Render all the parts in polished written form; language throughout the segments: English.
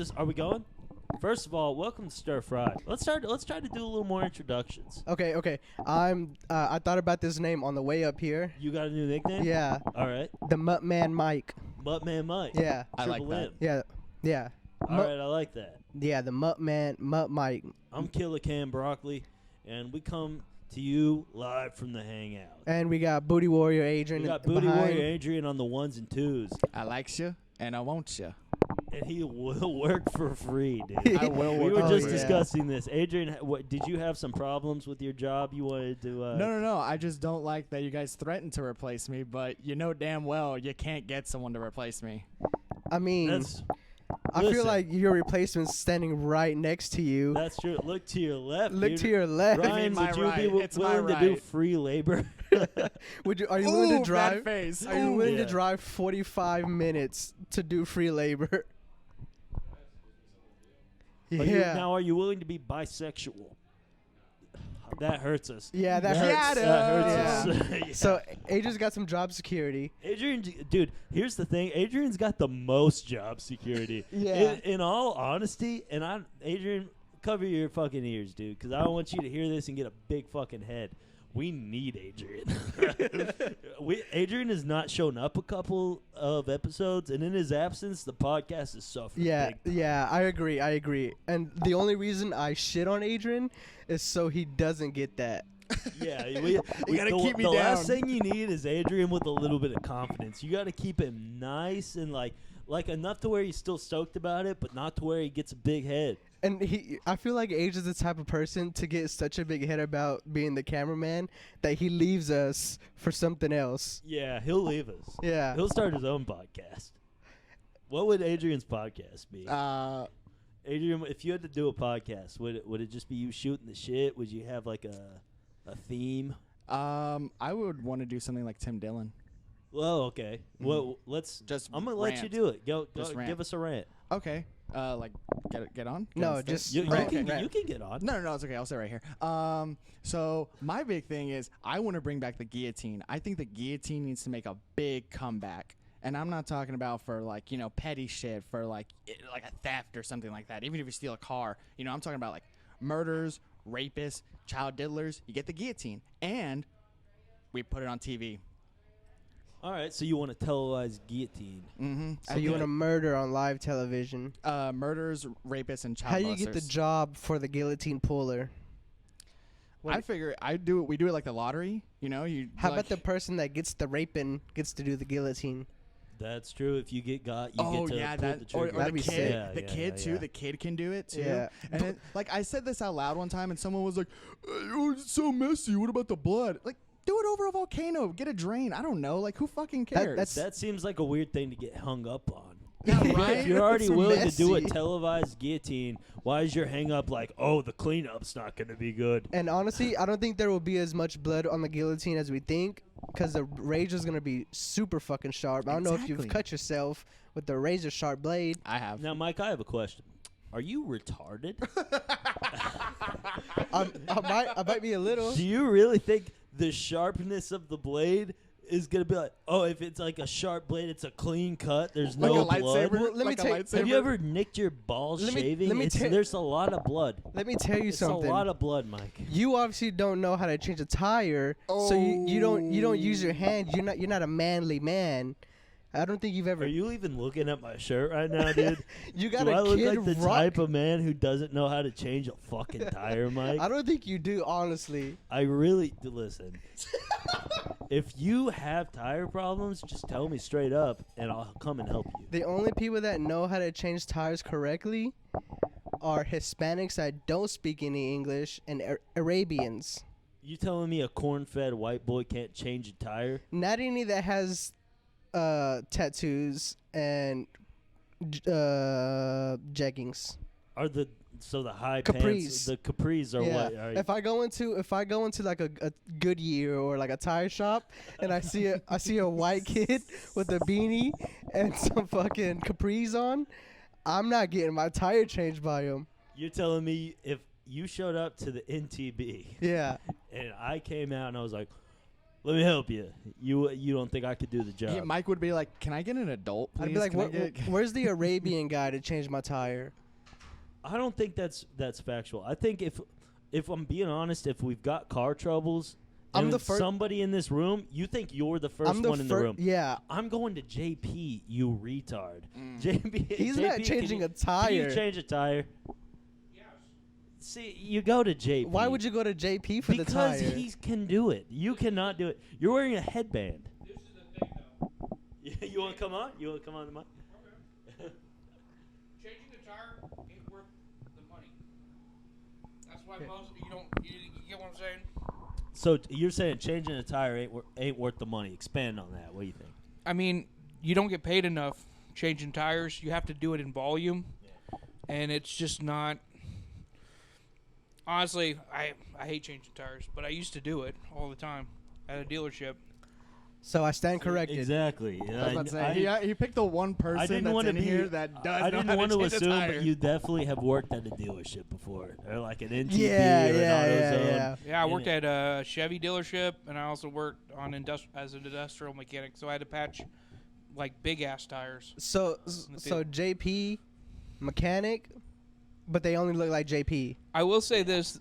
to. Are we going? First of all, welcome to Stir Fry. Let's try to do a little more introductions. Okay. I thought about this name on the way up here. You got a new nickname? Yeah. All right. The Muttman Mike. Buttman Mike. Yeah. I like Triple that. M. Yeah. All right, I like that. Yeah, the Mutt Mike. I'm Killer Cam Broccoli, and we come to you live from the Hangout. And we got Booty Warrior Adrian. We got Booty behind. Warrior Adrian on the ones and twos, I likes you and I wants you. and he will work for free, dude. I will We work were for just free. discussing this. Adrian, what, did you have some problems with your job you wanted to... No. I just don't like that you guys threatened to replace me, but you know damn well you can't get someone to replace me. I mean, That's, I feel listen. like your replacement's standing right next to you. that's true. Look to your left. Look dude. to your left. Ryan, my would you right. be It's my willing to do right. free labor? Are you willing to Ooh, drive? bad face. Are you Ooh. willing Yeah. to drive 45 minutes to do free labor? Are you willing to be bisexual? That hurts us. Yeah, that Got hurts. him. That hurts us. Yeah. So Adrian's got some job security. Adrian, dude, here's the thing. Adrian's got the most job security. Yeah. In all honesty, and Adrian, cover your fucking ears, dude, because I don't want you to hear this and get a big fucking head. We need Adrian. Adrian has not shown up a couple of episodes, and in his absence, the podcast has suffered. Yeah, big time. yeah, I agree. And the only reason I shit on Adrian is so he doesn't get that. Yeah, You gotta keep me the last down. thing you need is Adrian with a little bit of confidence. You got to keep him nice and like enough to where he's still stoked about it, but not to where he gets a big head. And I feel like Adrian's the type of person to get such a big head about being the cameraman that he leaves us for something else. Yeah, he'll leave us. Yeah. He'll start his own podcast. What would Adrian's podcast be? Adrian, if you had to do a podcast, would it just be you shooting the shit? Would you have like a theme? I would want to do something like Tim Dillon. Well, okay. Well, let's Just I'm gonna let you rant. do it. Go Just rant. give us a rant. Okay. Like get on? Get No, on stage? just You, rant, can, rant. you can get on. No, it's okay. I'll stay right here. So my big thing is I want to bring back the guillotine. I think the guillotine needs to make a big comeback. And I'm not talking about for like, petty shit for like a theft or something like that. Even if you steal a car, I'm talking about like murders, rapists, child diddlers. You get the guillotine and we put it on TV. All right, so you want a televised guillotine? Mm-hmm. So you want to murder on live television. Murders, rapists, and child How do you get the molesters. job for the guillotine puller? I figure we do it like the lottery. How about the person that gets the raping gets to do the guillotine? That's true. If you get got, you Oh get to yeah, pull that the or trigger. That'd the be kid, sick. Yeah, the yeah, kid yeah, too. yeah. The kid can do it too. Yeah. And then, like I said this out loud one time, and someone was like, "Oh, it's so messy. What about the blood?" Like, do it over a volcano. Get a drain. I don't know. Like, who fucking cares? That seems like a weird thing to get hung up on. Yeah, right? If you're already It's willing to do a messy. televised guillotine, why is your hang up like, oh, the cleanup's not going to be good? And honestly, I don't think there will be as much blood on the guillotine as we think, because the razor's gonna be super fucking sharp. I don't know if you've Exactly. cut yourself with the razor sharp blade. I have. Now, Mike, I have a question. Are you retarded? I might be a little. Do you really think the sharpness of the blade is going to be like, oh, if it's like a sharp blade, it's a clean cut, there's Like no a blood? lightsaber. Well, let me like a tell- lightsaber. Have you ever nicked your balls Let me- shaving? let me tell- There's a lot of blood. Let me tell you It's something. a lot of blood, Mike. You obviously don't know how to change a tire, so you don't use your hand. You're not a manly man. I don't think you've ever. Are you even looking at my shirt right now, dude? You got Do I a look kid like the rock. type of man who doesn't know how to change a fucking tire, Mike? I don't think you do, honestly. I really listen. If you have tire problems, just tell me straight up, and I'll come and help you. The only people that know how to change tires correctly are Hispanics that don't speak any English and Arabians. You telling me a corn-fed white boy can't change a tire? Not any that has tattoos and jeggings. Are the high Capris. pants? The capris are Yeah. what? Are If I go into like a Goodyear or like a tire shop and I see a white kid with a beanie and some fucking capris on, I'm not getting my tire changed by him. you're telling me if you showed up to the NTB Yeah. and I came out and I was like, Let me help you. You don't think I could do the job? Hey, Mike would be like, "Can I get an adult, please?" I'd be like, Can I get-" where's the Arabian guy to change my tire? I don't think that's factual. I think if I'm being honest, if we've got car troubles, I'm and the fir- somebody in this room, you think you're the first one in the room. Yeah. I'm going to JP, you retard. JP, He's JP, not changing a Can tire. you change a tire? See, you go to JP. Why would you go to JP for the tire? Because he can do it. You cannot do it. You're wearing a headband. This is the thing, though. You want to come on? You want to come on the mic? Okay. Changing the tire ain't worth the money. That's why most you don't. You get what I'm saying? So you're saying changing a tire ain't worth the money. Expand on that. What do you think? I mean, you don't get paid enough changing tires. You have to do it in volume, and it's just not. Honestly, I hate changing tires, but I used to do it all the time at a dealership. So I stand corrected. Exactly. I was about to say, he picked the one person that's in here that does I know didn't how want to to change a assume, tire. but you definitely have worked at a dealership before, or like an NTP Yeah, or an AutoZone. yeah. Yeah, I worked at a Chevy dealership, and I also worked on as an industrial mechanic, so I had to patch like big ass tires. So JP, mechanic, but they only look like JP. I will say this: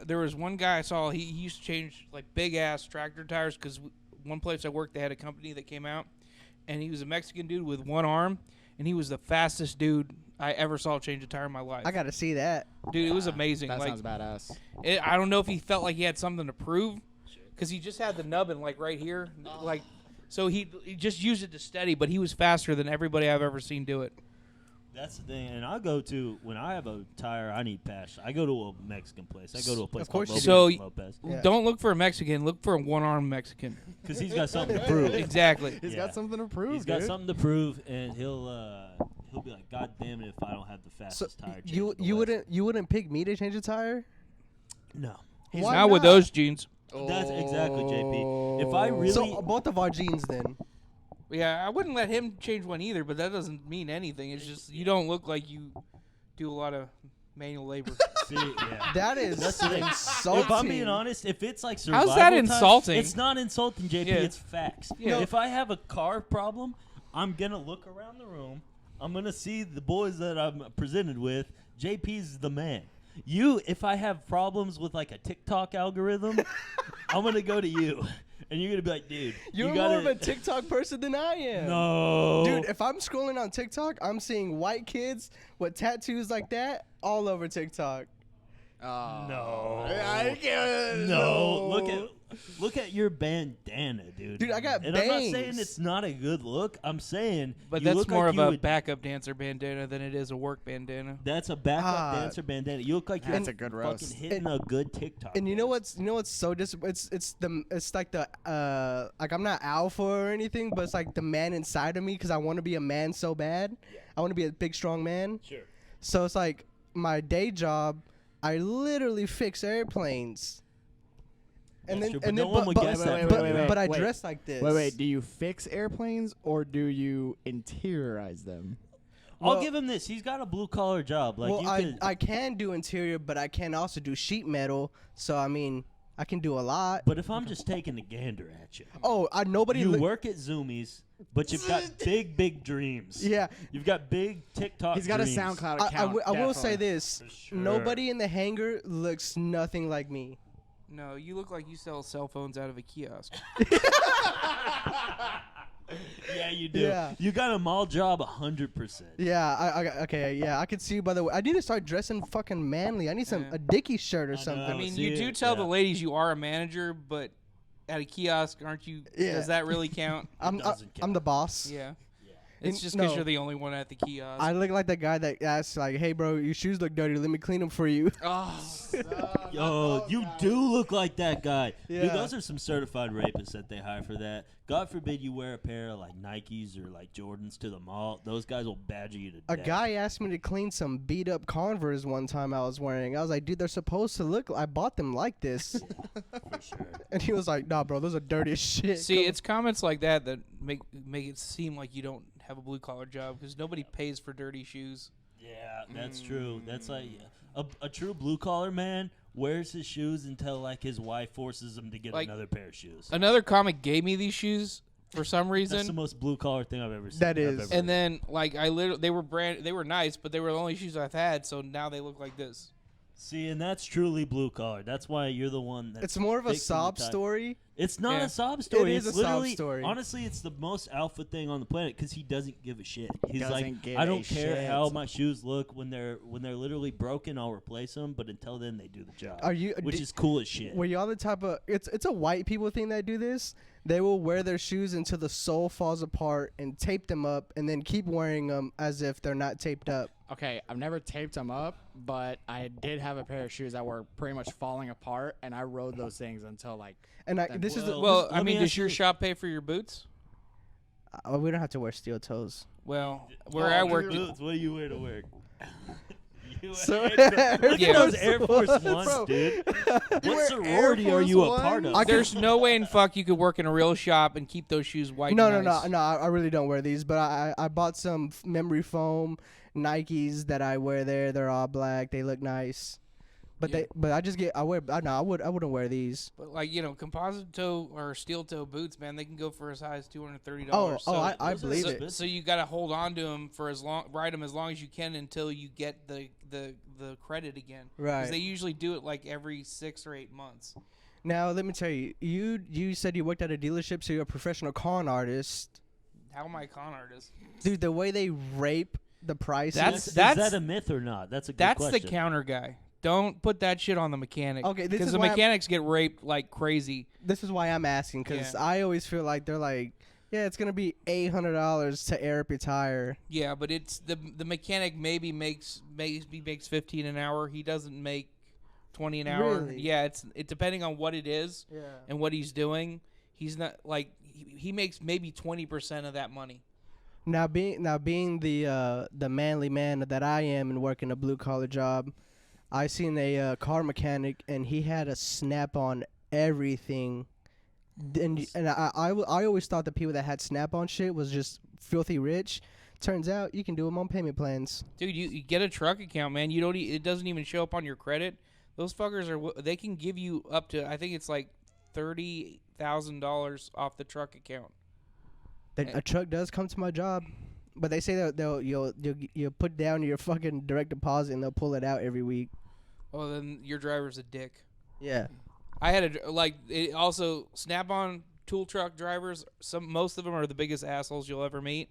there was one guy I saw. He used to change like big ass tractor tires because one place I worked, they had a company that came out, and he was a Mexican dude with one arm, and he was the fastest dude I ever saw change a tire in my life. I gotta see that. Dude, it was amazing. That like, sounds badass. I don't know if he felt like he had something to prove, because he just had the nubbin like right here, like, so he just used it to steady. But he was faster than everybody I've ever seen do it. That's the thing, and I go to when I have a tire I need patched. I go to a Mexican place. I go to a place Of course called you Lopez Yeah. Don't look for a Mexican. Look for a one-armed Mexican. because he's got something to prove. Exactly. He's Yeah. got something to prove. He's got dude. something to prove, and he'll be like, "God damn it, if I don't have the So fastest tire." change you in the you West." wouldn't pick me to change a tire? No. He's Why not with not? those jeans. That's exactly, JP. If I really, So both of our jeans then. Yeah, I wouldn't let him change one either, but that doesn't mean anything. It's just you don't look like you do a lot of manual labor. see, yeah. That is That's the thing. insulting. If I'm being honest, if it's like survival How's that time, insulting? it's not insulting, JP. Yeah. It's facts. Yeah. If I have a car problem, I'm gonna look around the room. I'm gonna see the boys that I'm presented with. JP's the man. If I have problems with like a TikTok algorithm, I'm gonna go to you, and you're gonna be like, dude, You're you more gotta, of a TikTok person than I am. No, Dude, if I'm scrolling on TikTok, I'm seeing white kids with tattoos like that all over TikTok. No. I can't. No, look at your bandana, dude. Dude, I got and I'm not bangs. saying it's not a good look. I'm saying, But you that's look more like of you a would- backup dancer bandana than it is a work bandana. That's a backup Ah. dancer bandana. You look like you're That's a good fucking roast. hitting a good TikTok. And you know dance. what's so it's like the like I'm not alpha or anything, but it's like the man inside of me because I want to be a man so bad. I want to be a big strong man. Sure. So it's like my day job, I literally fix airplanes. And That's then true, but and no then one would guess that from you. but I wait. dress like this. Wait. Do you fix airplanes or do you interiorize them? I'll Well- give him this. He's got a blue collar job. Like Well, you could, I can do interior, but I can also do sheet metal. So I mean, I can do a lot. but if I'm just taking a gander at you, Oh, nobody. you look- work at Zoomies, but you've got big dreams. Yeah. You've got big TikTok. He's got dreams. a SoundCloud I account. will say definitely. this: For sure. nobody in the hangar looks nothing like me. No, you look like you sell cell phones out of a kiosk. Yeah, you do. Yeah. You got a mall job 100%. Yeah, okay, yeah, I can see. By the way, I need to start dressing fucking manly. I need Yeah. a Dickie shirt or I know. something. I mean, see you do it, tell yeah. the ladies you are a manager, but at a kiosk, aren't you? Yeah. Does that really count? I'm doesn't I'm the boss. Yeah. Yeah. It's And- just because no. you're the only one at the kiosk. I look like the guy that asks, like, "Hey, bro, your shoes look dirty. Let me clean them for you." oh, Yo, you do look like that guy. Yeah. Dude, those are some certified rapists that they hire for that. God forbid you wear a pair of like Nikes or like Jordans to the mall. Those guys will badger you to A death. guy asked me to clean some beat up Converse one time I was wearing. I was like, "Dude, they're supposed to look. I bought them like this." For sure. And he was like, "Nah, bro, those are dirty as shit." see, Come- it's comments like that that make it seem like you don't have a blue collar job because nobody pays for dirty shoes. Yeah, that's true. That's like a true blue collar man wears his shoes until like his wife forces him to get Like, another pair of shoes. Another comic gave me these shoes for some reason. That's the most blue collar thing I've ever seen. That is. And then, like, they were nice, but they were the only shoes I've had, so now they look like this. See, and that's truly blue collar. That's why you're the one that's It's more of a fixing the sob tie. story. It's not Yeah. a sob story. It is It's a sob literally, story. honestly, it's the most alpha thing on the planet because he doesn't give a shit. He's Doesn't like, give I a don't care shit. how my shoes look when they're literally broken. I'll replace them, but until then, they do the job. Are you? Which is cool as shit. Were y'all the type of? It's a white people thing that do this. They will wear their shoes until the sole falls apart and tape them up, and then keep wearing them as if they're not taped up. Okay, I've never taped them up, but I did have a pair of shoes that were pretty much falling apart, and I rode those things until like. And Then- this is the, Well, let I me mean, ask does your you- shop pay for your boots? we don't have to wear steel toes. Well, where Oh, I your work, boots, what do you wear to work? You So- look at Yeah. those Air Force Ones, Ones, bro. dude. What wear sorority Air are you a Force part of? Ones? there's no way in fuck you could work in a real shop and keep those shoes white. No, and no, nice. no. I really don't wear these, but I bought some memory foam Nikes that I wear there. They're all black. They look nice. But Yeah. I wouldn't wear these. But like composite toe or steel toe boots, man, they can go for as high as $230. I those are believe so it. good. So you got to hold on to them for ride them as long as you can until you get the credit again. Right. Because they usually do it like every 6 or 8 months. Now let me tell you, you said you worked at a dealership, so you're a professional con artist, How am I a con artist? dude. The way they rape the prices. Is that a myth or not? That's a good That's question. the counter guy. Don't put that shit on the mechanic. Okay, this because is the why mechanics get raped like crazy. This is why I'm asking, because Yeah. I always feel like they're like, yeah, it's gonna be $800 to air up your tire. Yeah, but it's the mechanic maybe makes 15 an hour. He doesn't make 20 an hour. Really? Yeah, it's depending on what it is Yeah. and what he's doing. He's not like he makes maybe 20% of that money. Now being the manly man that I am and working a blue collar job, I seen a car mechanic and he had a snap on everything, and I always thought the people that had snap on shit was just filthy rich. Turns out you can do them on payment plans. Dude, you get a truck account, man. You don't. It doesn't even show up on your credit. Those fuckers they can give you up to, I think it's like $30,000 off the truck account. A truck does come to my job, but they say that you'll put down your fucking direct deposit and they'll pull it out every week. Oh, then your driver's a dick. Yeah. I had also Snap-on tool truck drivers. Most of them are the biggest assholes you'll ever meet.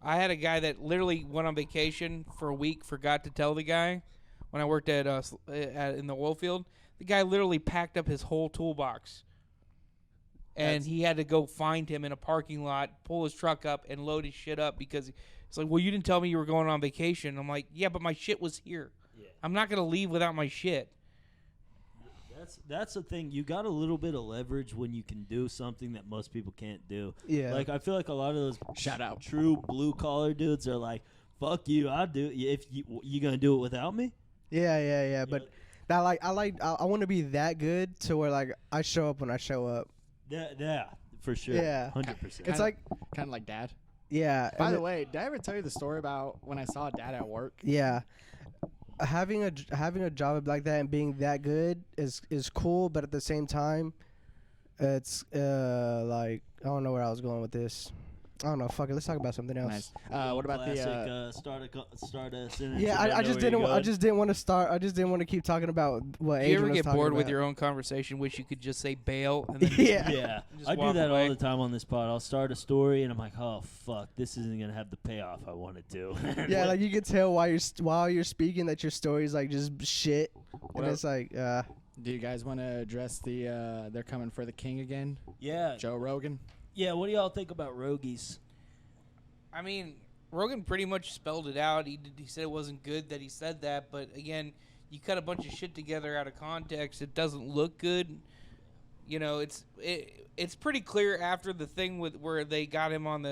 I had a guy that literally went on vacation for a week, forgot to tell the guy when I worked in the oil field. The guy literally packed up his whole toolbox, and he had to go find him in a parking lot, pull his truck up, and load his shit up because it's like, well, you didn't tell me you were going on vacation. I'm like, yeah, but my shit was here. Yeah. I'm not gonna leave without my shit. That's the thing. You got a little bit of leverage when you can do something that most people can't do. Yeah. Like I feel like a lot of those Shout out. true blue collar dudes are like, "Fuck you, I'll do it. If you gonna do it without me." Yeah. But I want to be that good to where like I show up when I show up. Yeah, for sure. Yeah. 100%. It's like Kind of like Dad. yeah. By and the way, did I ever tell you the story about when I saw Dad at work? yeah. Having a job like that and being that good is cool, but at the same time, it's like I don't know where I was going with this. I don't know. Fuck it. Let's talk about something else. Nice. What about classic, the? start a sentence? Yeah, I just didn't want to start. I just didn't want to keep talking about what Do you Adrian ever was get talking bored with about. your own conversation? Wish you could just say bail and then Yeah. Yeah, Just I do walk that away. all the time on this pod. I'll start a story and I'm like, oh fuck, this isn't gonna have the payoff I want it to. Yeah, like you can tell while you're speaking that your story's like just shit, and it's like, Do you guys want to address the? They're coming for the king again, yeah, Joe Rogan. yeah. What do y'all think about Rogies? I mean, Rogan pretty much spelled it out. He said it wasn't good that he said that, but again, you cut a bunch of shit together out of context, it doesn't look good. You know, it's pretty clear after the thing with where they got him on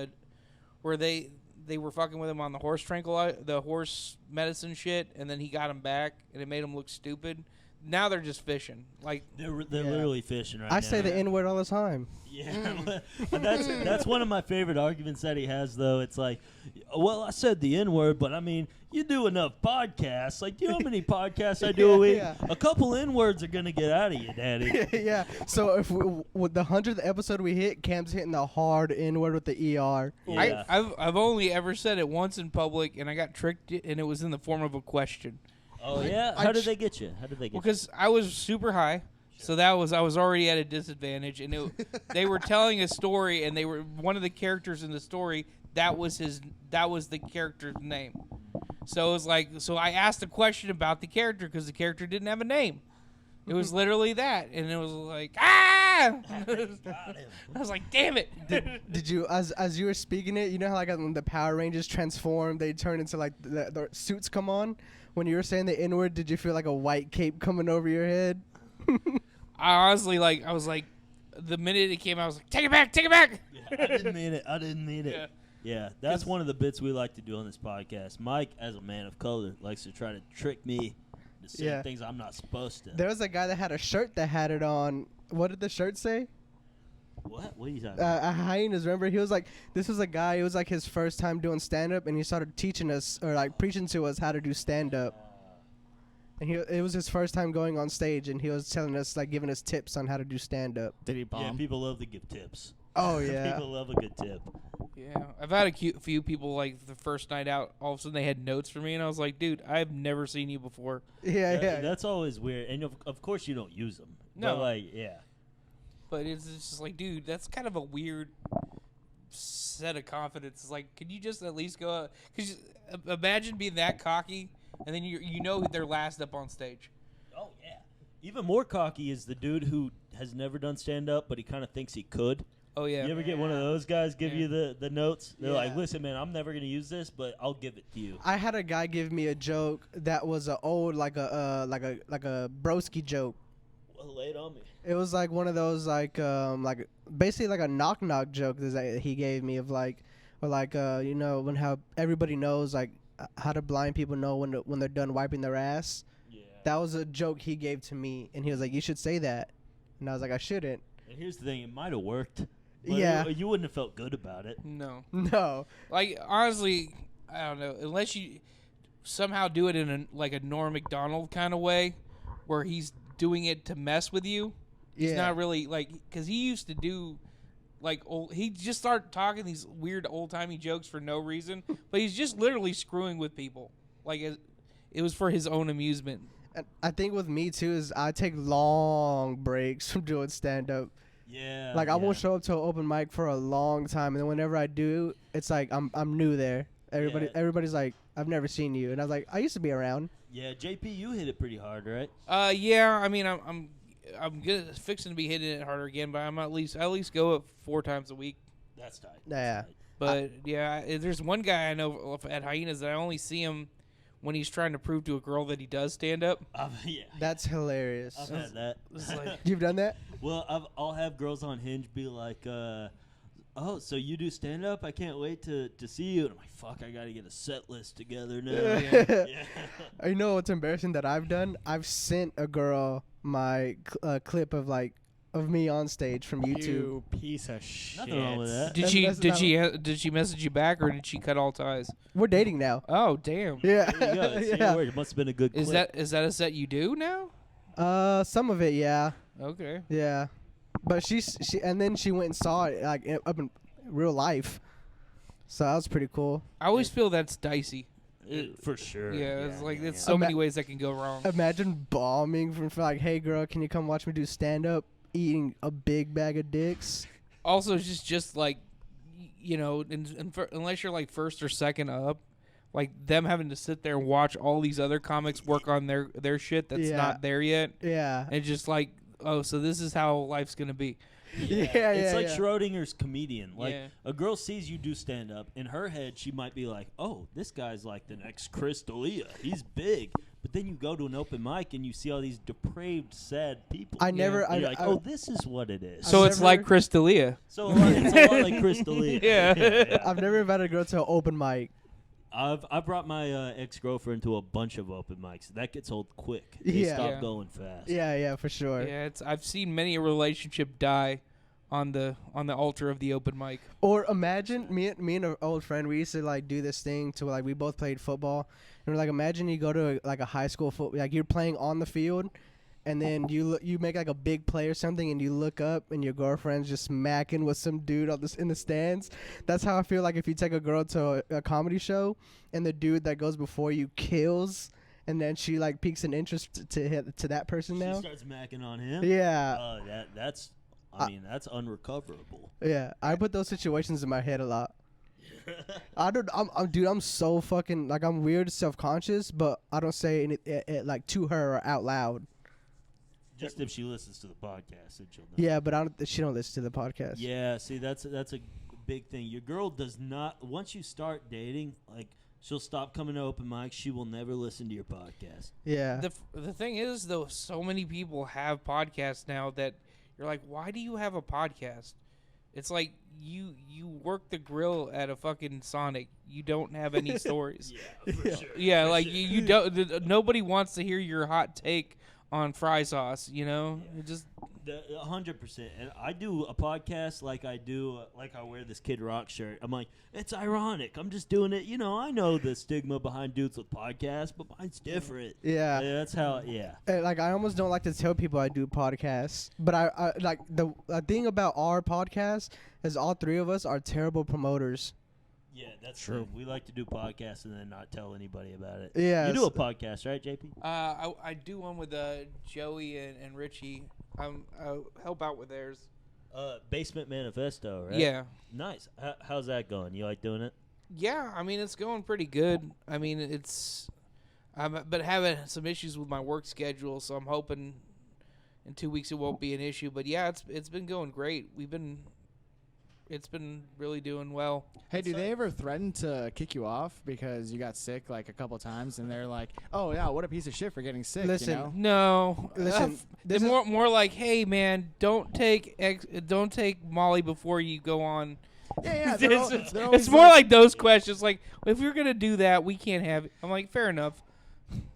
where they were fucking with him on the horse medicine shit, and then he got him back, and it made him look stupid. now they're just fishing. Like They're literally fishing right now. I say the N word all the time. Yeah, that's one of my favorite arguments that he has, though. It's like, well, I said the N-word, but I mean, you do enough podcasts. Like, do you know how many podcasts I do a week? Yeah. A couple N-words are gonna get out of you, Daddy. Yeah. So if with the 100th episode we hit, Cam's hitting the hard N word with the ER. Yeah. I've only ever said it once in public, and I got tricked, and it was in the form of a question. Oh yeah. How did they get you? How did they get you? Because I was super high, so I was already at a disadvantage, and they were telling a story, and they were one of the characters in the story. That was the character's name. So it was like, so I asked a question about the character because the character didn't have a name. It was literally that, and it was like, ah! I was like, damn it. Did you, as you were speaking it, you know how like when the Power Rangers transform, they turn into like the suits come on? When you were saying the N word, did you feel like a white cape coming over your head? I honestly, I was like, the minute it came out, I was like, take it back. Yeah, I didn't mean it. Yeah, that's one of the bits we like to do on this podcast. Mike, as a man of color, likes to try to trick me to say things I'm not supposed to. There was a guy that had a shirt that had it on. What did the shirt say? What? What are you talking about? Hyenas, remember? He was like, this was a guy, it was like his first time doing stand-up, and he started teaching us, or like preaching to us how to do stand-up. And it was his first time going on stage, and he was telling us, like, giving us tips on how to do stand-up. Did he bomb? Yeah, people love to give tips. Oh, yeah. People love a good tip. Yeah, I've had a few people, like, the first night out, all of a sudden they had notes for me, and I was like, dude, I've never seen you before. Yeah. That's always weird. And of course you don't use them. No. But like, yeah. But it's just like, dude, that's kind of a weird set of confidence. It's like, can you just at least go? Because imagine being that cocky, and then you know they're last up on stage. Oh yeah. Even more cocky is the dude who has never done stand up, but he kind of thinks he could. Oh yeah. You ever get one of those guys give Yeah. you the notes? They're like, Yeah. listen, man, I'm never gonna use this, but I'll give it to you. I had a guy give me a joke that was a old, like a broski joke. Well, lay it on me. It was like one of those like basically like a knock knock joke that he gave me of like, or like you know, when how everybody knows like how do blind people know when they're done wiping their ass. Yeah. That was a joke he gave to me, and he was like, you should say that, and I was like, I shouldn't. And here's the thing, it might have worked. But Yeah. you wouldn't have felt good about it. No. No. Like honestly, I don't know. Unless you somehow do it in a Norm Macdonald kind of way, where he's doing it to mess with you. He's not really like, because he used to do like he just started talking these weird old timey jokes for no reason, but he's just literally screwing with people. Like it was for his own amusement. And I think with me too is I take long breaks from doing stand up. Yeah. Like I won't show up to an open mic for a long time, and then whenever I do, it's like I'm new there. Everybody's like, I've never seen you, and I was like, I used to be around. Yeah, JP, you hit it pretty hard, right? Yeah. I mean, I'm fixing to be hitting it harder again, but I at least go up 4 times a week. That's tight. Yeah. But there's one guy I know at Hyenas that I only see him when he's trying to prove to a girl that he does stand up. Yeah. That's hilarious. I've had that. It's like, You've done that? Well, I'll have girls on Hinge be like, oh, so you do stand up? I can't wait to see you. And I'm like, fuck, I got to get a set list together now. Yeah. You know what's embarrassing that I've done? I've sent a girl my clip of me on stage from YouTube. You piece of shit. Nothing wrong with that. did she message you back, or did she cut all ties? We're dating now. Oh damn! Yeah. There you go. See, Yeah. it must have been a good Is clip. that a set you do now? Some of it, yeah. Okay. Yeah. But she and then she went and saw it like up in real life. So that was pretty cool. I always feel that's dicey. For sure. Yeah, it's like there's yeah. so many ways that can go wrong. Imagine bombing from like, hey girl, can you come watch me do stand up? Eating a big bag of dicks. Also, just like, you know, unless you're like first or second up, like them having to sit there and watch all these other comics work on their shit that's not there yet. Yeah. And just like, oh, so this is how life's gonna be. Yeah, It's like yeah. Schrodinger's comedian. Like, Yeah. a girl sees you do stand up. In her head, she might be like, oh, this guy's like the next Chris D'Elia. He's big. But then you go to an open mic and you see all these depraved, sad people. I never. And I, you're like, I, oh, this is what it is. So I've it's never- like Chris D'Elia. So it's a lot like Chris D'Elia. Yeah. I've never invited a girl to an open mic. I've brought my ex-girlfriend to a bunch of open mics. That gets old quick. They Yeah. stop Yeah. going fast. Yeah, for sure. Yeah, I've seen many a relationship die on the altar of the open mic. Or imagine me and an old friend. We used to like do this thing to like we both played football, and we're like, imagine you go to like a high school football, like you're playing on the field, and then you make like a big play or something, and you look up and your girlfriend's just smacking with some dude on in the stands. That's how I feel like if you take a girl to a comedy show, and the dude that goes before you kills, and then she like piques an interest to that person She now. starts macking on him. Yeah, That's. I mean, that's unrecoverable. yeah. I put those situations in my head a lot. I'm so fucking like I'm weird self-conscious, but I don't say it like to her or out loud. Just if she listens to the podcast, then she'll know. Yeah, but she don't listen to the podcast. Yeah, see, that's a big thing. Your girl does not. Once you start dating, like she'll stop coming to open mics. She will never listen to your podcast. Yeah. The thing is, though, so many people have podcasts now that you're like, why do you have a podcast? It's like you work the grill at a fucking Sonic. You don't have any stories. Yeah, for sure. Yeah, like you don't. Nobody wants to hear your hot take on fry sauce. You know, it just 100%. And I do a podcast like I do, like I wear this Kid Rock shirt. I'm like, it's ironic. I'm just doing it. You know, I know the stigma behind dudes with podcasts, but mine's different. Yeah. That's how. Yeah. Like I almost don't like to tell people I do podcasts, but I like the thing about our podcast is all three of us are terrible promoters. Yeah, that's True. We like to do podcasts and then not tell anybody about it. Yeah. You do a podcast, right, JP? I do one with Joey and Richie. I help out with theirs. Basement Manifesto, right? Yeah. Nice. How's that going? You like doing it? Yeah, I mean it's going pretty good. I mean it's, but having some issues with my work schedule, so I'm hoping in 2 weeks it won't be an issue. But yeah, it's been going great. It's been really doing well. Hey, do they ever threaten to kick you off because you got sick like a couple times, and they're like, "Oh yeah, what a piece of shit for getting sick." Listen, you know? No, Listen, it's this is- more like, hey man, don't take Molly before you go on. Yeah, it's, they're always it's more like those questions. Like, if you're gonna do that, we can't have it. I'm like, fair enough.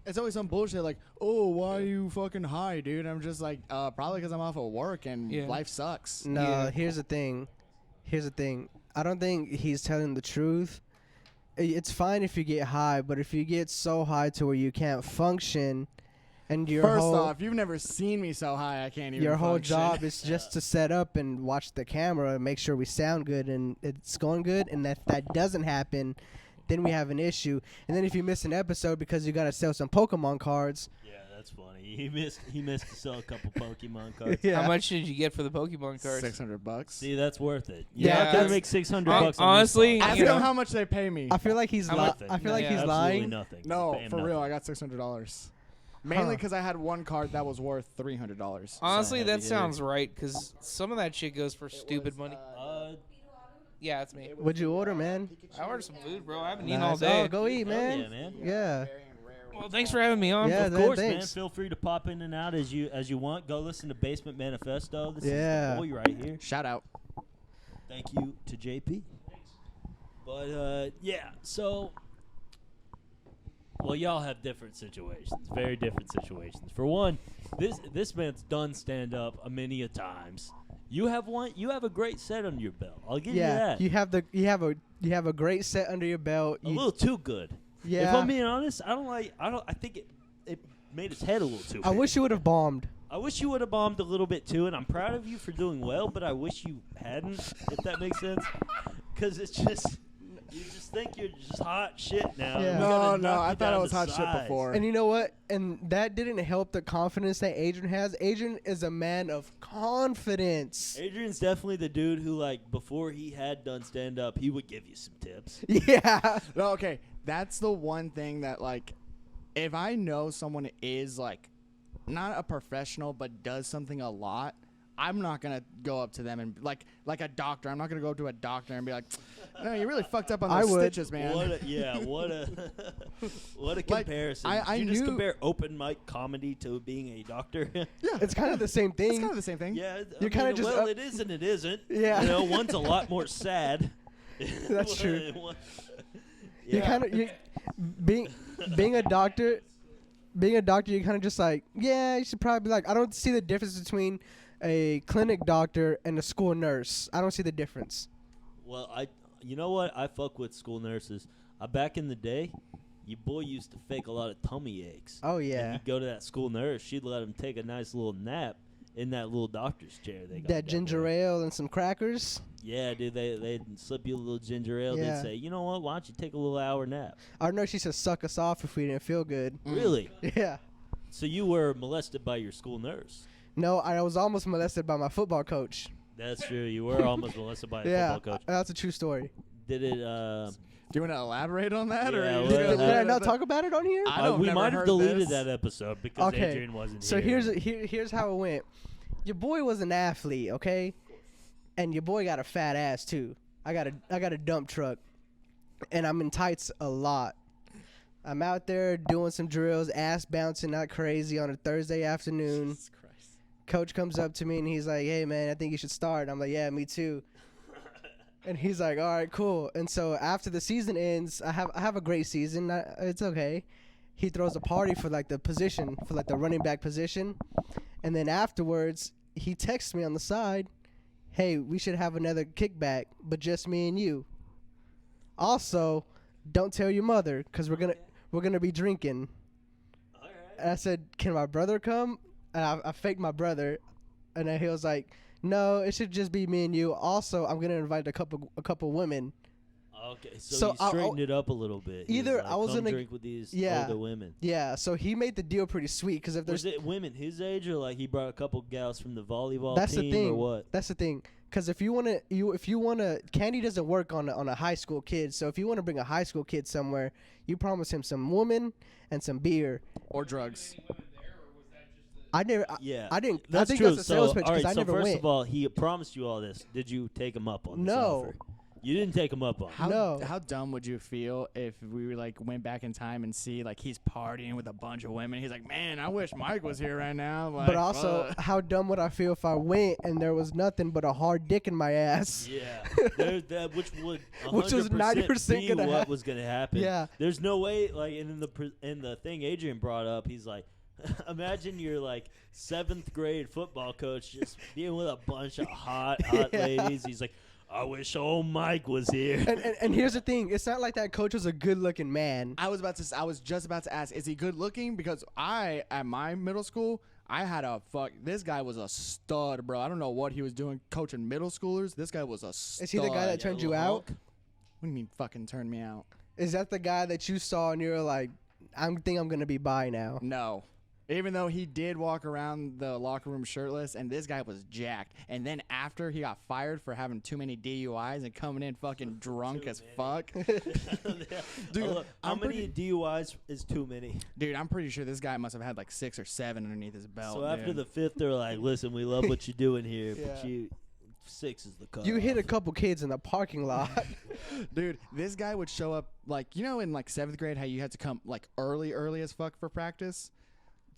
it's always some bullshit like, "Oh, why are you fucking high, dude?" I'm just like, probably because I'm off of work and Yeah. life sucks. No, Yeah. here's the thing. I don't think he's telling the truth. It's fine if you get high, but if you get so high to where you can't function, and your First whole off, you've never seen me so high, I can't even. your whole function. job is just to set up and watch the camera and make sure we sound good and it's going good. And if that doesn't happen, then we have an issue. And then if you miss an episode because you gotta sell some Pokemon cards, Yeah, that's funny. He missed to sell a couple Pokemon cards. yeah. How much did you get for the Pokemon cards? $600. See, that's worth it. Yeah, Yeah, that's- to make $600 honestly, on Ask you them know, how much they pay me. I feel like he's How li- much- I feel like Yeah, he's absolutely lying. nothing. No, Pay him for real, nothing. I got $600. Mainly Huh. because I had one card that was worth $300. honestly, heavy that hitter. sounds right because some of that shit goes for stupid money. Yeah, it's me. What'd you order, man? I ordered some food, bro. I haven't eaten all Nice. day. Oh, go eat, Hell man. yeah, man. Yeah. Well, thanks for having me on. Yeah, Of man, course, man. thanks. Feel free to pop in and out as you want. Go listen to Basement Manifesto. This Yeah. is the boy right here. Shout out. Thank you to JP. But yeah, so well, y'all have different situations, very different situations. For one, this man's done stand up a many a times. You have one. You have a great set under your belt. I'll give you Yeah. that. You have a great set under your belt. A little too good. Yeah. If I'm being honest, I think it made his head a little too I big. wish you would have bombed. I wish you would have bombed a little bit too, and I'm proud of you for doing well, but I wish you hadn't, if that makes sense. Because it's just, you just think you're just hot shit now. Yeah. You No, gotta no, knock I you thought I down was to hot shit size. before. And you know what? And that didn't help the confidence that Adrian has. Adrian is a man of confidence. Adrian's definitely the dude who, like, before he had done stand-up, he would give you some tips. Yeah. No, okay, that's the one thing that, like, if I know someone is, like, not a professional but does something a lot, I'm not going to go up to them and, like a doctor. I'm not going to go up to a doctor and be like, no, you really fucked up on I those would. stitches, man. What a comparison. I Did you just knew- compare open mic comedy to being a doctor? Yeah, It's kind of the same it's thing. kind of the same thing. Yeah, You're kinda just well, up- it is and it isn't. Yeah. You know, one's a lot more sad. That's true. You kind of being being a doctor. Being a doctor, you're kind of just like, yeah, you should probably be like. I don't see the difference between a clinic doctor and a school nurse. I don't see the difference. Well, you know what? I fuck with school nurses. Back in the day, your boy used to fake a lot of tummy aches. Oh And yeah, he'd go to that school nurse. She'd let him take a nice little nap in that little doctor's chair. They got that down ginger there. ale and some crackers. Yeah, dude. They'd slip you a little ginger ale. Yeah. They'd say, you know what? Why don't you take a little hour nap? Our nurse used to suck us off if we didn't feel good. Really? Yeah. So you were molested by your school nurse? No, I was almost molested by my football coach. That's true. You were almost molested by a Yeah, football coach. that's a true story. Did it? Do you want to elaborate on that? Yeah, or well, you Did, just did gonna I leave it not at talk about it on here? I don't we never might have heard deleted this. that episode because Okay, Adrian wasn't so here. here's how it went. Your boy was an athlete, okay, and your boy got a fat ass too. I got a dump truck, and I'm in tights a lot. I'm out there doing some drills, ass bouncing out crazy on a Thursday afternoon. Jesus Christ. Coach comes up to me and he's like, "Hey man, I think you should start." I'm like, "Yeah, me too." And he's like, "All right, cool." And so after the season ends, I have a great season. It's okay. He throws a party for like the position, for like the running back position, and then afterwards he texts me on the side, "Hey, we should have another kickback, but just me and you. Also, don't tell your mother, cause we're gonna be drinking." All right. And I said, "Can my brother come?" And I faked my brother, and then he was like, "No, it should just be me and you. Also, I'm gonna invite a couple women." Okay, So so you I'll- straightened it up a little bit. He Either was like, I was come gonna- drink with these Yeah. older women. Yeah, so he made the deal pretty sweet because if there's Was it women his age or like he brought a couple gals from the volleyball that's team the thing. or what? That's the thing. Because if you wanna, candy doesn't work on a high school kid. So if you wanna bring a high school kid somewhere, you promise him some woman and some beer. Or drugs. I never. Yeah, I didn't. That's I think true. that's a sales pitch all right, because I so never first went. of all, he promised you all this. Did you take him up on this No. offer? You didn't take him up on it. No. How dumb would you feel if we like went back in time and see like he's partying with a bunch of women? He's like, man, I wish Mike was here right now. Like, But also, how dumb would I feel if I went and there was nothing but a hard dick in my ass? Yeah, there's that, which would Which was 90% be gonna what was going to happen. Yeah. There's no way, like, in the thing Adrian brought up, he's like, imagine you're like 7th grade football coach just being with a bunch of hot Yeah. ladies. He's like, I wish old Mike was here. And here's the thing: it's not like that coach was a good-looking man. I was just about to ask, is he good looking? Because at my middle school, I had this guy was a stud, bro. I don't know what he was doing coaching middle schoolers. This guy was a stud. Is he the guy that turned you out? Hulk. What do you mean fucking turn me out? Is that the guy that you saw and you're like, I think I'm gonna be bi now? No. Even though he did walk around the locker room shirtless, and this guy was jacked. And then after he got fired for having too many DUIs and coming in fucking drunk as fuck. Dude, How I'm many DUIs is too many? Dude, I'm pretty sure this guy must have had like 6 or 7 underneath his belt. So after dude. the 5th, they're like, listen, we love what you're doing here, Yeah. but 6 is the cut. You hit a couple kids in the parking lot. Dude, this guy would show up like, in like 7th grade how you had to come like early as fuck for practice.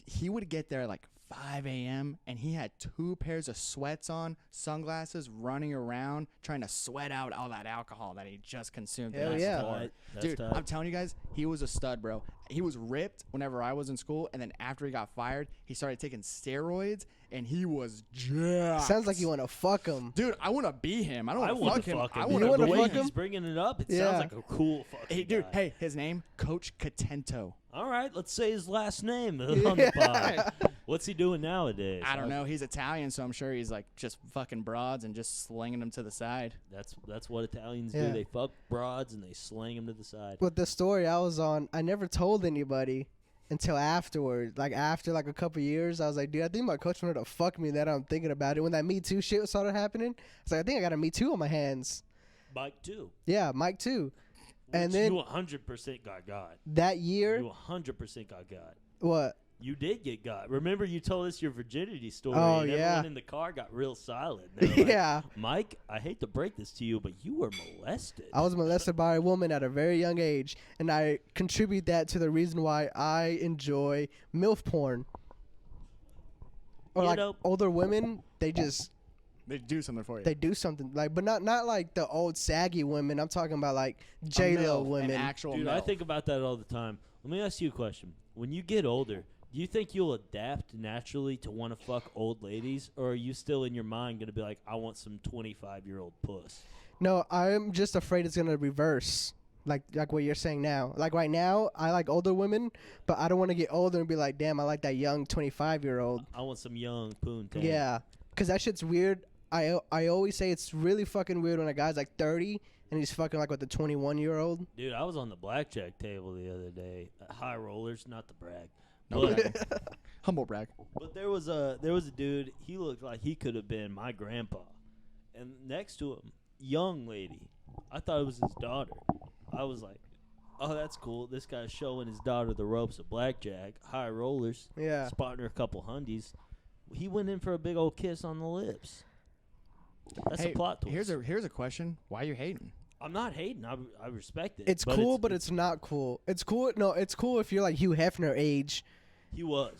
He would get there like 5 a.m. and he had 2 pairs of sweats on, sunglasses, running around trying to sweat out all that alcohol that he just consumed. the Hell night yeah. before. Dude, I'm telling you guys, he was a stud, bro. He was ripped whenever I was in school, and then after he got fired, he started taking steroids, and he was jacked. Sounds like you want to fuck him. Dude, I want to be him. I don't I want want to to fuck him. fuck him. I You want wanna to the be way fuck him. he's bringing it up, it Yeah. sounds like a cool fucking Hey, dude, guy. hey, his name, Coach Catento. All right, let's say his last name on the pod. What's he doing nowadays? I don't know. He's Italian, so I'm sure he's like just fucking broads and just slinging them to the side. That's what Italians Yeah. do. They fuck broads and they sling them to the side. But the story I was on, I never told anybody until afterwards. Like after like a couple years, I was like, dude, I think my coach wanted to fuck me. That I'm thinking about it. When that Me Too shit started happening, I was like, I think I got a Me Too on my hands. Mike too. Yeah, Mike too. And Which then you 100% got. that year, You 100% got. what? You did get got. Remember you told us your virginity story. Oh, and yeah. Everyone in the car got real silent. They were like, Yeah. Mike, I hate to break this to you, but you were molested. I was molested by a woman at a very young age, and I contribute that to the reason why I enjoy MILF porn. Or You like know- older women, they just They do something for you. They do something like, but not like the old saggy women. I'm talking about like A J-Lo MILF, women. An actual Dude, MILF. I think about that all the time. Let me ask you a question. When you get older, do you think you'll adapt naturally to want to fuck old ladies, or are you still in your mind going to be like, I want some 25-year-old puss? No, I'm just afraid it's gonna reverse. Like what you're saying now. Like right now, I like older women, but I don't want to get older and be like, damn, I like that young 25-year-old. I want some young poontang. Yeah, because that shit's weird. I always say it's really fucking weird when a guy's like 30 and he's fucking like with a 21-year-old. Dude, I was on the blackjack table the other day. High rollers, not to brag. No But, bragging. Humble brag. but there was a dude, he looked like he could have been my grandpa. And next to him, young lady. I thought it was his daughter. I was like, oh, that's cool. This guy's showing his daughter the ropes of blackjack, high rollers, Yeah. spotting her a couple hundies. He went in for a big old kiss on the lips. That's Hey, a plot twist. Here's a question. Why are you hating? I'm not hating. I respect it. It's cool, but it's not cool. It's cool. No, it's cool if you're like Hugh Hefner age. He was.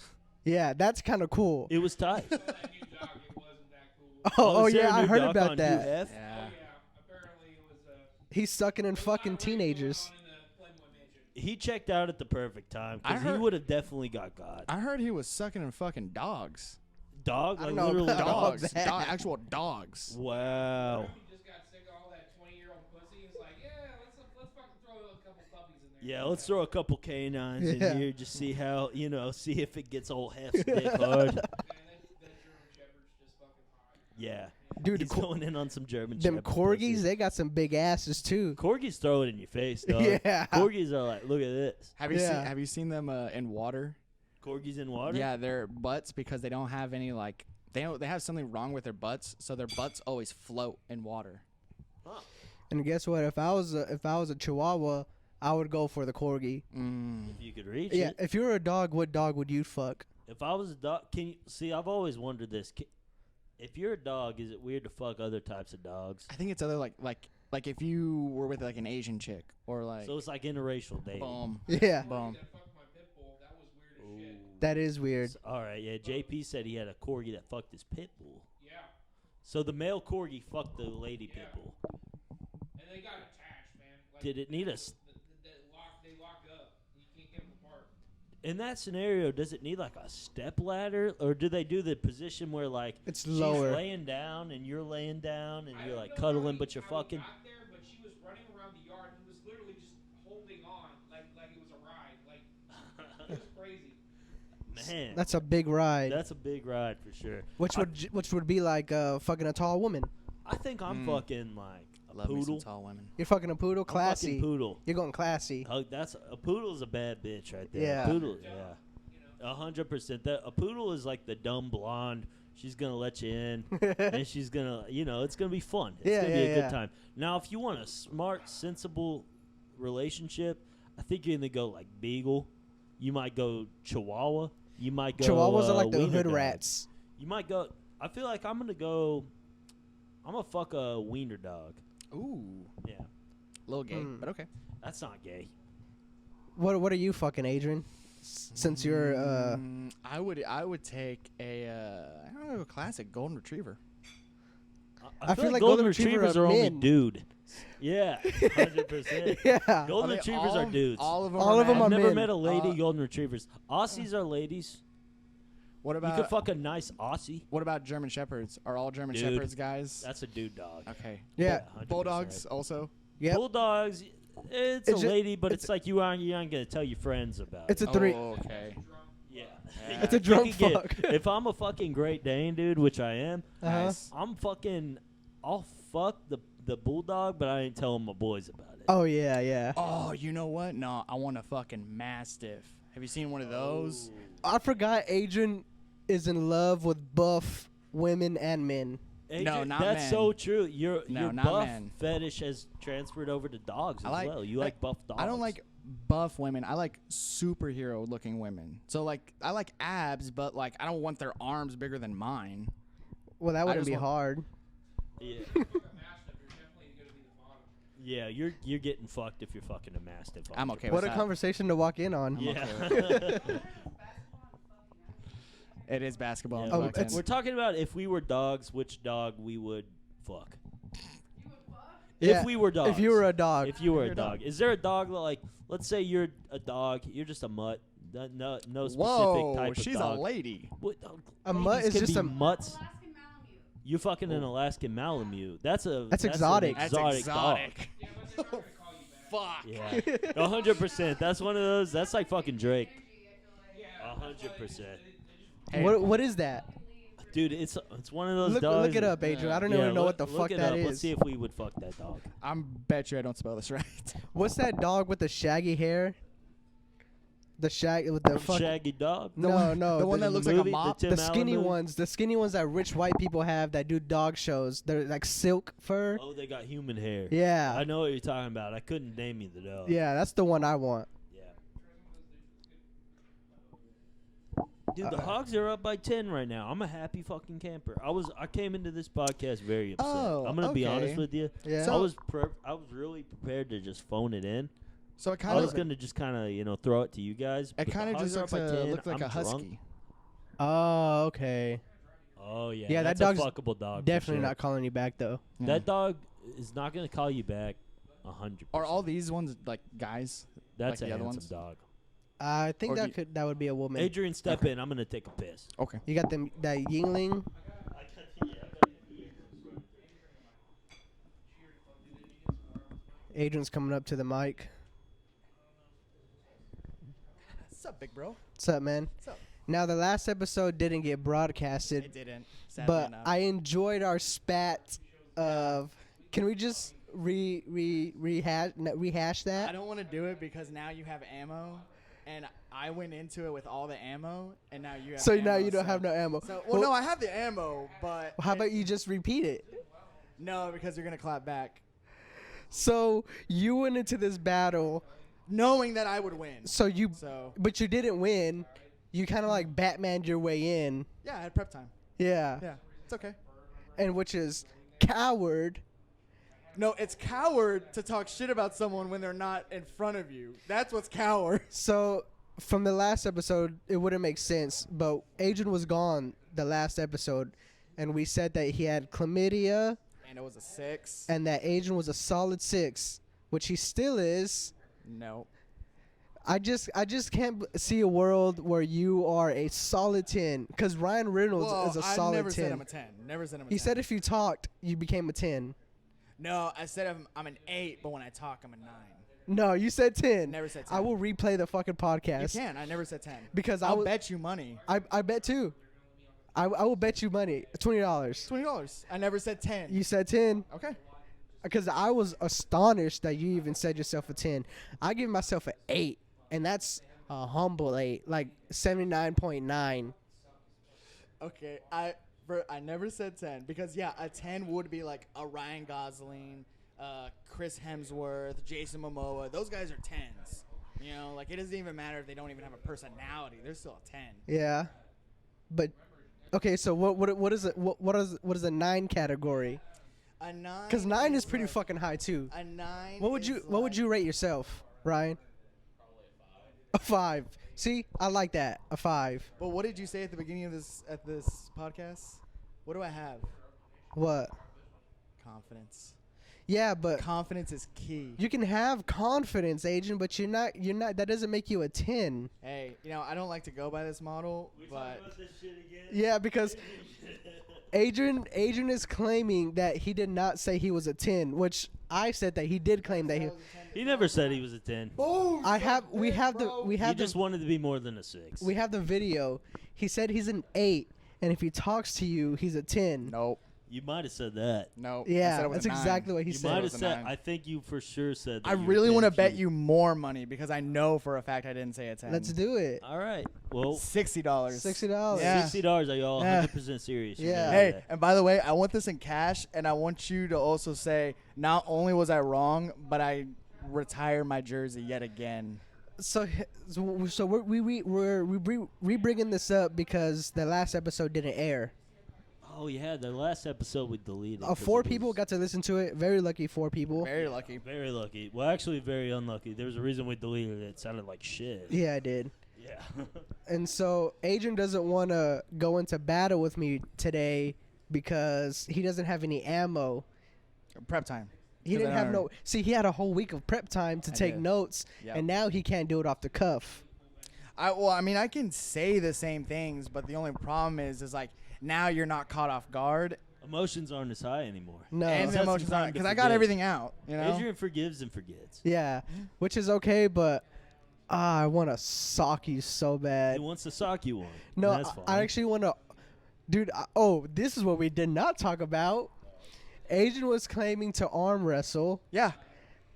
Yeah, that's kind of cool. It was tight. Saw that new doc. It wasn't that cool. Oh is there yeah, a I new heard doc about on that. Hugh Hef? Yeah. Oh yeah. Apparently it was. He's sucking in fucking teenagers. Going on in the Playboy Mansion. He checked out at the perfect time I because he heard- would have definitely got God. I heard he was sucking in fucking dogs. Dog, I like don't know literally about dog. Dogs. that. Actual dogs. Wow. He just got sick of all that 20-year-old pussy. He's like, yeah, let's fucking throw a couple puppies in there. Yeah, let's throw a couple canines Yeah. in here, just see how see if it gets old Hef's dick hard. Man, that German Shepherd's just fucking hot. Yeah, Dude, he's the going in on some German. them Shepherd corgis, pussy. they got some big asses too. Corgis throw it in your face, dog. Yeah. Corgis are like, look at this. Have you Yeah. seen Have you seen them in water? Corgis in water. Yeah, their butts because they don't have any like they have something wrong with their butts, so their butts always float in water. And guess what? If I was a Chihuahua, I would go for the corgi. Mm. If you could reach Yeah. it. If you're a dog, what dog would you fuck? If I was a dog, can you see? I've always wondered this. If you're a dog, is it weird to fuck other types of dogs? I think it's other like if you were with like an Asian chick or like So it's like interracial dating. boom Yeah. boom. That fucked my pit bull. That was weird as shit. Ooh. That is weird. All right, yeah. JP said he had a corgi that fucked his pit bull. Yeah. So the male corgi fucked the lady pit bull. And they got attached, man. Like, Did it need a? They locked up. You can't get them apart. In that scenario, does it need like a step ladder, or do they do the position where like It's she's lower. laying down and you're laying down and I you're don't like know cuddling, how but you're how he fucking? got there, but she was running around the yard. He was literally just holding on like it was a ride. Like it was crazy. Man, That's a big ride. that's a big ride for sure. Which would be like fucking a tall woman. I think I'm fucking like I a love me some poodle. tall women. You're fucking a poodle, I'm fucking classy. poodle. You're going classy. That's a poodle's a bad bitch right there. Yeah. A poodle, You yeah, 100%. That a poodle is like the dumb blonde. She's gonna let you in, and she's gonna, it's gonna be fun. It's Yeah, gonna be yeah, a good yeah. time. Now, if you want a smart, sensible relationship, I think you're gonna go like beagle. You might go Chihuahua. You might go. Chihuahuas are like the wiener hood dog. rats. You might go. I feel like I'm gonna go. I'm gonna fuck a wiener dog. Ooh, Yeah, little gay, Mm. but okay. that's not gay. What are you fucking, Adrian? Since you're I would take I don't know, a classic golden retriever. I feel feel like like golden golden retriever retrievers are are only men. dude. Yeah, 100%. yeah. Golden I mean, retrievers are dudes. All of them. All are of 'em men. are I've never men. met a lady golden retrievers. Aussies are ladies. What You about could fuck a nice Aussie. what about German shepherds? Are all German Dude. shepherds guys? That's a dude dog. Okay. Yeah. 100%. Bulldogs also. Yep. Bulldogs. It's It's a ju- lady, but it's- it's like you aren't gonna tell your friends about It's it. a three. Oh, okay. Yeah. Yeah. It's a You drunk could get- fuck. If I'm a fucking Great Dane, dude, which I am, Uh-huh. Nice. I'll fuck the bulldog, but I ain't telling my boys about it. Oh yeah, yeah. Oh, you know what? No, I want a fucking mastiff. Have you seen one of those? I forgot Adrian is in love with buff women and men. Adrian, not that's men. so true. Your No, not buff men. fetish has transferred over to dogs I as like- well. You I- like buff dogs. I don't like buff women. I like superhero looking women. So like I like abs, but like I don't want their arms bigger than mine. Well, that wouldn't just be want- hard. Yeah. Fuck a mastiff, you're definitely gonna be the bottom. Yeah, you're getting fucked if you're fucking a mastiff. I'm okay What with a that. conversation to walk in on. Yeah. It is basketball. Yeah, and Oh, fucking- it's- we're talking about if we were dogs, which dog we would fuck. Yeah, If we were dogs. If you were a dog. If you were You're a a dog. dog. Is there a dog that, like, let's say you're a dog, you're just a mutt. No specific Whoa, type of she's dog. a lady. What, A mutt ladies is can just be a- mutts. Alaskan Malamute. You fucking an Alaskan Malamute. That's exotic. An That's exotic. exotic. Yeah, what's it gonna call you back? Fuck. Dog. Yeah, 100%. That's one of those. That's like fucking Drake. Yeah, 100%. Hey. What is that? Dude, it's one of those Look, dogs. look it up, Adrian. I don't Yeah, even know what look- the look fuck it that up. is. Let's see if we would fuck that dog. I'm bet you I don't spell this right. What's that dog with the shaggy hair? The shag with the fuck. Shaggy dog. No, no. the one that the looks like a movie, mop. the The Tim skinny Allen movie? ones, the skinny ones that rich white people have that do dog shows. They're like silk fur. Oh, they got human hair. Yeah, I know what you're talking about. I couldn't name you the dog. yeah, that's the one I want. Yeah. Dude, the Hogs are up by 10 right now. I'm a happy fucking camper. I came into this podcast very upset. Oh, I'm gonna be honest okay. with you. Yeah. I was really prepared to just phone it in. So it I kind was of gonna just kind of throw it to you guys. it but the kind of Hogs just are up by 10. looked like I'm a husky. drunk. Oh, okay. Oh yeah. Yeah, that that's dog's a fuckable dog. for Definitely sure. not calling you back though. Yeah. That dog is not gonna call you back 100%. Are all these ones like guys? That's like a the other handsome ones? dog. I think Or do that would be a woman. Adrian, step in. I'm gonna take a piss. Okay. You got them that Yingling. Adrian's coming up to the mic. What's up, big bro? What's up, man? What's up? Now the last episode didn't get It broadcasted, didn't. Sadly but enough. I enjoyed our spat of. Can we just rehash I that? don't want to do it because now you have ammo, and I went into it with all the ammo, and now you have. So ammo, now you don't so- have no ammo. So well, no, I have the ammo, but How about you just repeat it? no, because you're gonna clap back, So you went into this battle, knowing that I would win. so you, So but you didn't win. You kind of like Batmaned your way in. yeah, I had prep time. Yeah. Yeah, it's okay. And which is coward. No, it's coward to talk shit about someone when they're not in front of you. That's what's coward. So from the last episode, it wouldn't make sense, but Adrian was gone the last episode, and we said that he had chlamydia And it was a 6. and that Adrian was a solid 6, which he still is. No. I just can't see a world where you are a solid 10, because Ryan Reynolds Well, is a I solid never 10. said I'm a 10. Never said I'm a 10. He said if you talked, you became a 10. No, I said I'm an 8, but when I talk, I'm a 9. No, you said 10. Never said I 10. will replay the fucking podcast. You can. I never said 10. Because I I'll would- bet you money. I bet too. I will bet you money. $20. $20. I never said 10. You said 10. Okay. Because I was astonished that you even said yourself a 10. I give myself an 8, and that's a humble 8, like 79.9. Okay. I never said 10 because yeah, a 10 would be like a Ryan Gosling, Chris Hemsworth, Jason Momoa. Those guys are 10s. You know, like it doesn't even matter if they don't even have a personality. They're still a 10. Yeah. But okay, so what is it? What is a 9 category? A 9. Because 9 is pretty like- fucking high too. A 9. What would you rate yourself, Ryan? A 5. See, I like that. A 5. But what did you say at the beginning of this podcast? What do I have? What? Confidence. Yeah, but Confidence is key. you can have confidence, Agent, but you're not. That doesn't make you a 10. Hey, you know, I don't like to go by this model, but Yeah, because Adrian is claiming that he did not say he was a 10, which I said that he did claim that he. He never said he was a 10. boom. We have He just wanted to be more than a 6. we have the video. He said he's an 8, and if he talks to you, he's a 10. Nope. You might have said that. Nope. I Yeah, said it was that's a 9. exactly what he You said. might have was a said. 9. I think you for sure said. That I you were really want to 10 bet Q. you more money because I know for a fact I didn't say a 10. Let's do it. All right. Well, $60. $60. Yeah. $60. Are y'all Yeah. 100% serious? You're Yeah. gonna do Hey, that? and by the way, I want this in cash, and I want you to also say not only was I wrong, but I retire my jersey yet again. So we're re-bringing this up because the last episode didn't air. Oh yeah, the last episode we deleted. 'cause 4 it people was got to listen to it. Very lucky 4 people. Very lucky. very lucky. Well, actually, very unlucky. There was a reason we deleted it. It sounded like shit. Yeah, I did. Yeah. And so Adrian doesn't want to go into battle with me today because he doesn't have any ammo. Prep time. He 'Cause didn't I have don't- no. See, he had a whole week of prep time to I take did. notes, Yep. and now he can't do it off the cuff. I mean, I can say the same things, but the only problem is like now you're not caught off guard, Emotions aren't as high anymore. No. and He's the had some emotions time aren't to because I got forgive. everything out. You know. Adrian forgives and forgets. Yeah, which is okay, but I want to sock you so He bad. wants to sock you one. No, and that's fine. I actually want to. Dude, this is what we did not talk about. Adrian was claiming to arm wrestle. Yeah.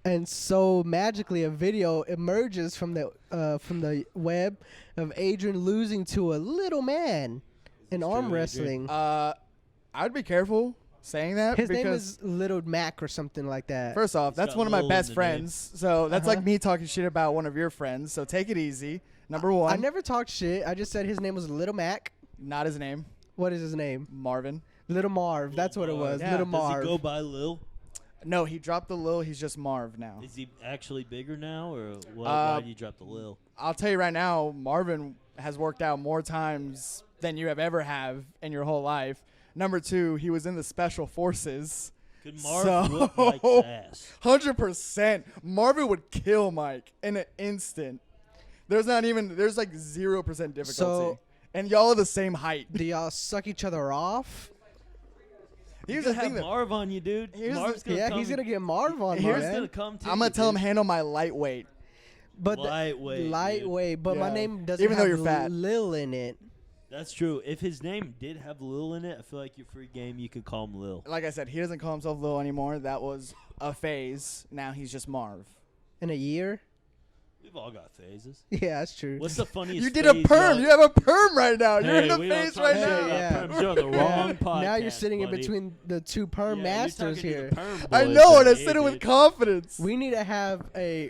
And so magically, a video emerges from the web of Adrian losing to a little man in It's arm true, wrestling. I'd be careful saying that His because name is Little Mac or something like that. first off, He's that's got one of my Lil in best the name. friends. So that's Uh-huh. like me talking shit about one of your friends. So take it easy. Number one, I never talked shit. I just said his name was Little Mac. not his name, What is his name? Marvin. Little Marv. That's what it Marv. was. Yeah. Little Does Marv. he go by Lil? No, he dropped the Lil. He's just Marv now. Is he actually bigger now, or why did you drop the Lil? I'll tell you right now, Marvin has worked out more times than you have ever have in your whole life. Number two, he was in the special forces. Could Marv So- whoop Mike's ass? 100%. Marvin would kill Mike in an instant. There's like 0% difficulty. So- and y'all are the same height. Do y'all suck each other off? Here's You the thing have that Marv on you, dude. Here's Marv's the- gonna Yeah, come he's gonna get Marv on, Here's man. gonna come to I'm you, gonna tell him dude. handle my lightweight. But Lightweight, dude. lightweight. But my Yeah. name doesn't Even though have you're fat. Lil in it. That's true. If his name did have Lil in it, I feel like your free game, you could call him Lil. Like I said, he doesn't call himself Lil anymore. That was a phase. Now he's just Marv. In a year? We've all got phases. Yeah, that's true. What's the funniest? You did a phase perm. y'all- You have a perm right now. You're Hey, in the we don't phase talk right shit now. about Yeah. perms. You're on the wrong podcast. Now you're sitting buddy. in between the two perm Yeah, masters you're here. talking to the perm I boys know, and I over said it here, with dude. confidence. We need to have a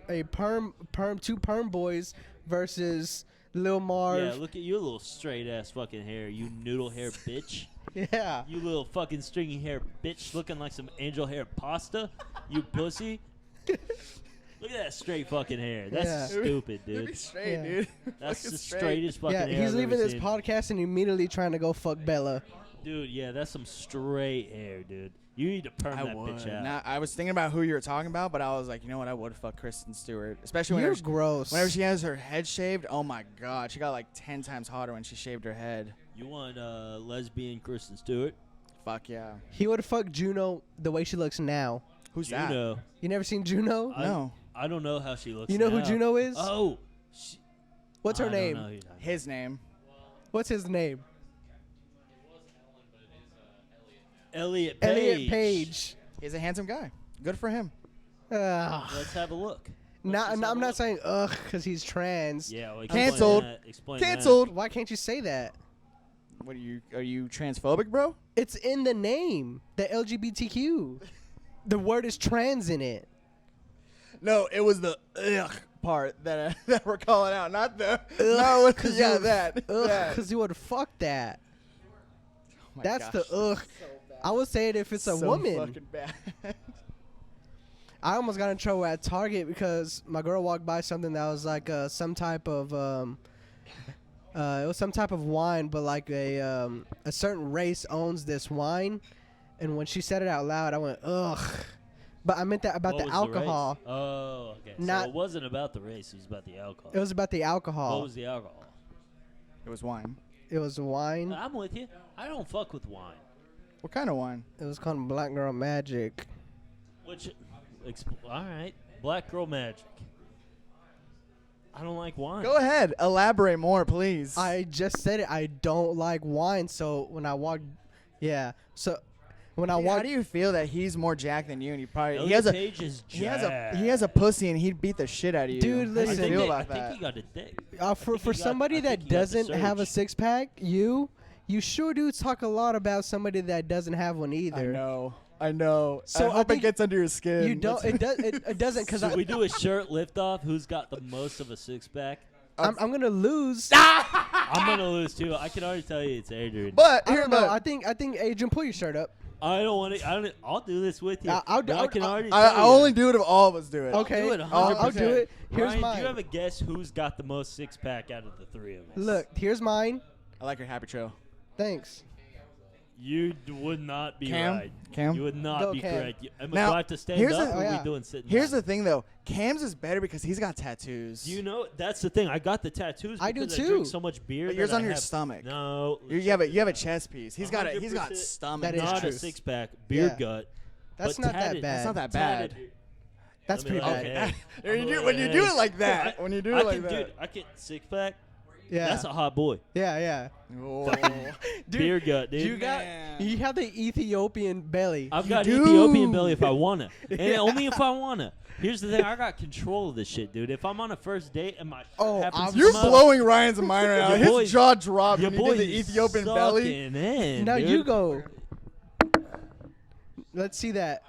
two perm boys versus Lil Yeah, Marv. look at your little straight ass fucking hair, you noodle hair bitch. Yeah. You little fucking stringy hair bitch looking like some angel hair pasta. You pussy. Look at that straight fucking hair. That's Yeah. stupid, Be dude. straight, Yeah. dude. That's Fucking the straight. straightest fucking Yeah, hair he's I've leaving ever this seen. podcast and immediately trying to go fuck Bella. Dude, yeah, that's some straight hair, dude. You need to perm I that would. bitch out. Nah, I was thinking about who you were talking about, but I was like, you know what? I would fuck Kristen Stewart, especially You're whenever gross. whenever she has her head shaved. Oh my god, she got like 10 times hotter when she shaved her head. You want lesbian Kristen Stewart? Fuck yeah. He would have fucked Juno the way she looks now. Who's You that? know. You never seen Juno? No. I don't know how she looks. You know who now. Juno is? Oh. What's her I don't name? know who you're talking His name. What's his name? about. Elliot Page. Elliot Page. He's a handsome guy. Good for him. Ugh. Let's have a look. I'm not saying ugh because he's trans. Yeah, well, Canceled. Explain Canceled. Why can't you say that? What are you transphobic, bro? It's in the name. The LGBTQ. The word is trans in it. No, it was the ugh part that that we're calling out, not the Ugh, no, yeah, that. Ugh, that. because you would fuck that. Oh my That's gosh. the ugh. I would say it if it's a So woman. fucking bad. I almost got in trouble at Target because my girl walked by something that was like some type of it was some type of wine, but like a certain race owns this wine, and when she said it out loud, I went ugh. But I meant that about What the was alcohol. race? Oh, okay. Not- So it wasn't about the race. It was about the alcohol. It was about the What alcohol. was the alcohol? It was wine. It was wine. I'm with you. I don't fuck with wine. What kind of wine? It was called Black Girl Magic. Which, all right, Black Girl Magic. I don't like wine. Go ahead, elaborate more, please. I just said it. I don't like wine, so when I walked, yeah. So when I Dude, how walked, do you feel that he's more jacked than you, and he probably Elliot he has a Page is he has a jacked. he has a pussy, and he'd beat the shit out of you. Dude, How do listen. you I think, feel they- about I think that? he got a dick. for he got- somebody I that think he got the doesn't have a surge. six pack, you sure do talk a lot about somebody that doesn't have one either. I know. So I I hope it think gets under your skin. You don't. It does. It doesn't because Should we do a shirt lift off? Who's got the most of a six pack? I'm gonna lose. I'm gonna lose too. I can already tell you it's Adrian. But I here, don't know. but I think Adrian, pull your shirt up. I don't want to. I'll do this with you. I'll do- But I can already. I tell you. only do it if all of us do it. Okay, do it I'll do 100%. it. Here's Ryan, mine. do you have a guess who's got the most six pack out of the three of us? Look, here's mine. I like your happy trail. Thanks. You would not be Cam? right. Cam? You would not Go, be Cam. correct. Am Now, I have to stand here's up? the- or Oh, are yeah. we doing sitting? Here's down? the thing, though. Cam's is better because he's got tattoos. You know, that's the thing. I got the tattoos. I do because too. I drink so much beer. But yours that on I your have- stomach. No, You have a chest piece. He's got 100% stomach. That is not true. a six pack. Beer Yeah. gut. That's but not that tatted- bad. That's not that tatted- bad. That's I mean, pretty like, bad. hey, When you do it like that. I- When you do I it like can, that. Dude, I can six pack. Yeah. That's a hot boy. yeah. Oh. Dude, Beer gut, dude. you got Man. you have the Ethiopian belly. I've got do. Ethiopian belly if I wanna, and Yeah. only if I wanna. Here's the thing: I got control of this shit, dude. If I'm on a first date and my Oh, happens to You're come up, blowing Ryan's mind right now. Your His boy's- jaw dropped your when you did boy's the Ethiopian belly. sucking in, now dude. you go. Let's see that.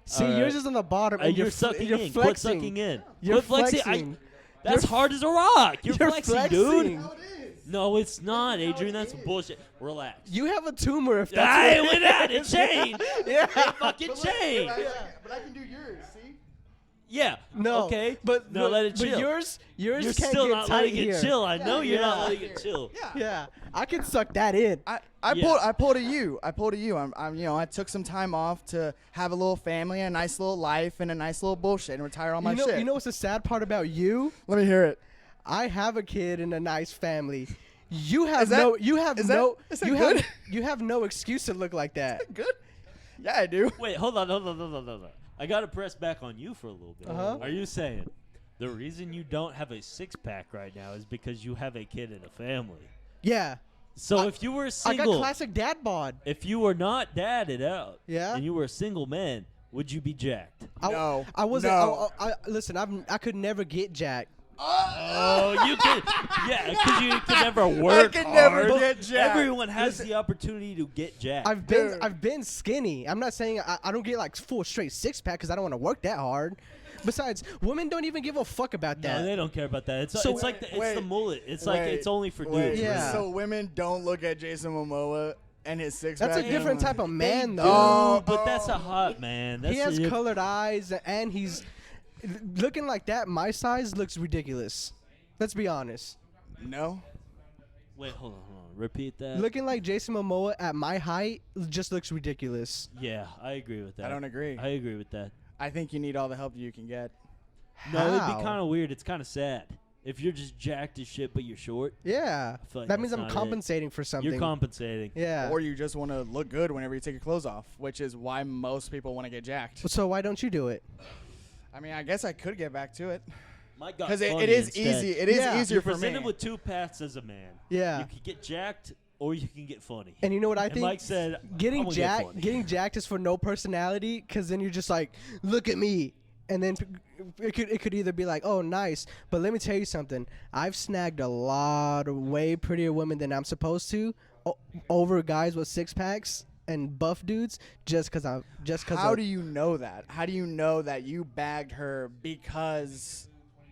See, All right. yours is on the bottom, and You're sucking you're in. flexing. Quit sucking in. You're Quit flexing. flexing. That's You're- hard as a rock. You're, You're flexing, dude. flexing. No, it's not, Adrian. That's bullshit. Relax. You have a tumor if that's I what went out. It changed. Yeah. It fucking changed. But I can do yours, see? Yeah. No. Okay. But no, let it but chill. yours You're can't still get not tight letting here. it chill. I know you're not Yeah. letting it chill. Yeah, I can suck that in. I Yeah. pulled a you. I took some time off to have a little family, a nice little life, and a nice little bullshit, and retire all my shit. You know what's the sad part about you? Let me hear it. I have a kid and a nice family. You have Is that- no. You have is that- no. is that you good? have. You have no excuse to look like that. Good. Yeah, I do. Wait, hold on. I got to press back on you for a little bit. Uh-huh. Are you saying the reason you don't have a six pack right now is because you have a kid and a family? Yeah. So if you were I single, got classic dad bod. if you were not dadded out, Yeah. and you were a single man, would you be jacked? No. I wasn't. No. Listen, I could never get jacked. Oh, you could, yeah, because you could never work. could never hard. get jacked. Everyone has the opportunity to get jacked. Dude. I've been skinny. I'm not saying I don't get like full straight six pack because I don't want to work that hard. Besides, women don't even give a fuck about that. no, they don't care about that. It's So- it's like it's Wait, the mullet. It's like Wait, it's only for dudes. wait. Yeah. So women don't look at Jason Momoa and his six That's a pack. different type of man, though. Oh, But that's a hot man. That's He has a, colored eyes, and he's looking like that. My size looks ridiculous. Let's be honest. No. Wait, hold on. Repeat that. Looking like Jason Momoa at my height just looks ridiculous. Yeah, I agree with that. I don't agree. I agree with that. I think you need all the help you can get. No, it'd How? be kind of weird. It's kind of sad if you're just jacked as shit, but you're short. Yeah. feel like That means that's I'm not it. compensating for something. You're compensating. Yeah. Or you just want to look good whenever you take your clothes off, which is why most people want to get jacked. So why don't you do it? I mean, I guess I could get back to it. My God, Because funny it is instead. easy. It is Yeah. easier You're for me. presented with two paths as a man. Yeah. You can get jacked or you can get funny. And you know what I And think? Mike said, "I'm getting gonna get jacked, funny." getting jacked is for no personality, because then you're just like, look at me, and then it could either be like, oh, nice, but let me tell you something. I've snagged a lot of way prettier women than I'm supposed to over guys with six packs and buff dudes just because I'm just because. How do you know that? How do you know that you bagged her because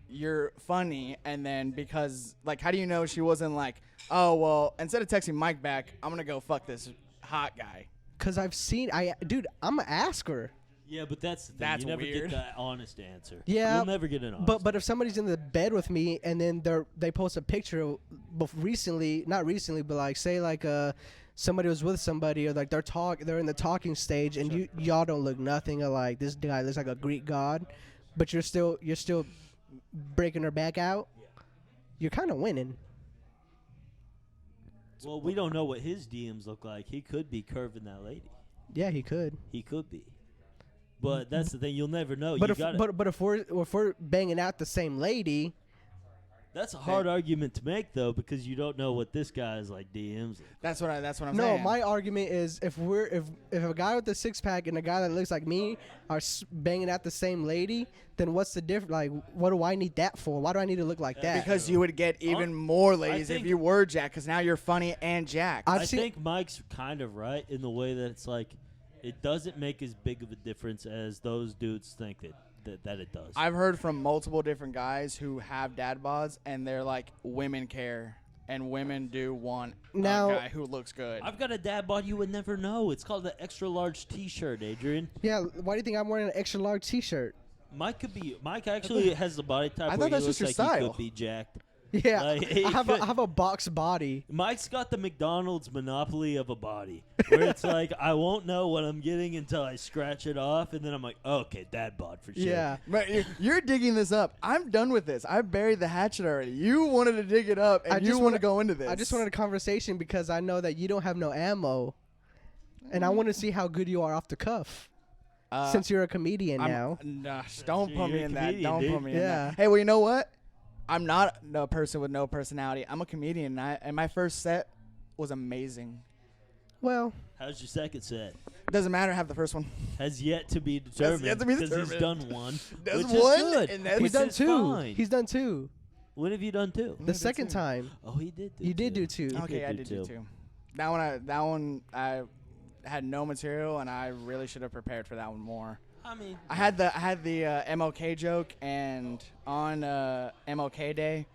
you're funny, and then because like, how do you know she wasn't like, oh well, instead of texting Mike back, I'm gonna go fuck this hot guy. Because I've seen, dude, I'm gonna ask her. Yeah, but that's the thing. That's you never weird. get that honest answer. Yeah, You'll never get an honest But if somebody's in the bed with me and then they post a picture recently, not recently, but like say like somebody was with somebody or like they're in the talking stage and y'all don't look nothing alike. This guy looks like a Greek god, but you're still breaking her back out. You're kind of winning. Well, we don't know what his DMs look like. He could be curving that lady. Yeah, he could. He could be. But that's the thing. You'll never know. But You if gotta, but if we're banging out the same lady, that's a hard argument to make, though, because you don't know what this guy's like DMs. That's what I'm no, saying. my argument is if a guy with a six pack and a guy that looks like me are banging out the same lady, then what's the difference? Like, what do I need that for? Why do I need to look like that? because you would get even more ladies if think- you were jacked, because now you're funny and jacked. I've I seen- think Mike's kind of right in the way that it's like it doesn't make as big of a difference as those dudes think that it does. I've heard from multiple different guys who have dad bods, and they're like, women care. and women do want Now- a guy who looks good. I've got a dad bod you would never know. It's called the extra large T-shirt, Adrian. Yeah, why do you think I'm wearing an extra large T-shirt? Mike actually has the body type I where thought he that's looks just like your he style. could be jacked. Yeah, Like, he I could- have a box body. Mike's got the McDonald's monopoly of a body, where it's like I won't know what I'm getting until I scratch it off, and then I'm like, oh, okay, dad bod for sure. Yeah. But you're digging this up. I'm done with this. I buried the hatchet already. You wanted to dig it up, and I you just want to wanna- go into this. I just wanted a conversation because I know that you don't have no ammo, and I want to see how good you are off the cuff. Since you're a comedian now. Don't You're put me a in that. comedian, Don't dude. put me in Yeah. that. Hey, well, you know what? I'm not a person with no personality. I'm a comedian, and my first set was amazing. Well, How's your second set? Doesn't matter. Have the first one. Has yet to be determined. yet to be Because he's determined. done one. Does which one, is good. and that's- he's which done is 2. fine. He's done 2. When have you done 2? The second time. Oh, he did. You did do 2. He Okay, I do did do two. 2. That one I had no material, and I really should have prepared for that one more. I mean, I had the MLK joke, and on MLK Day,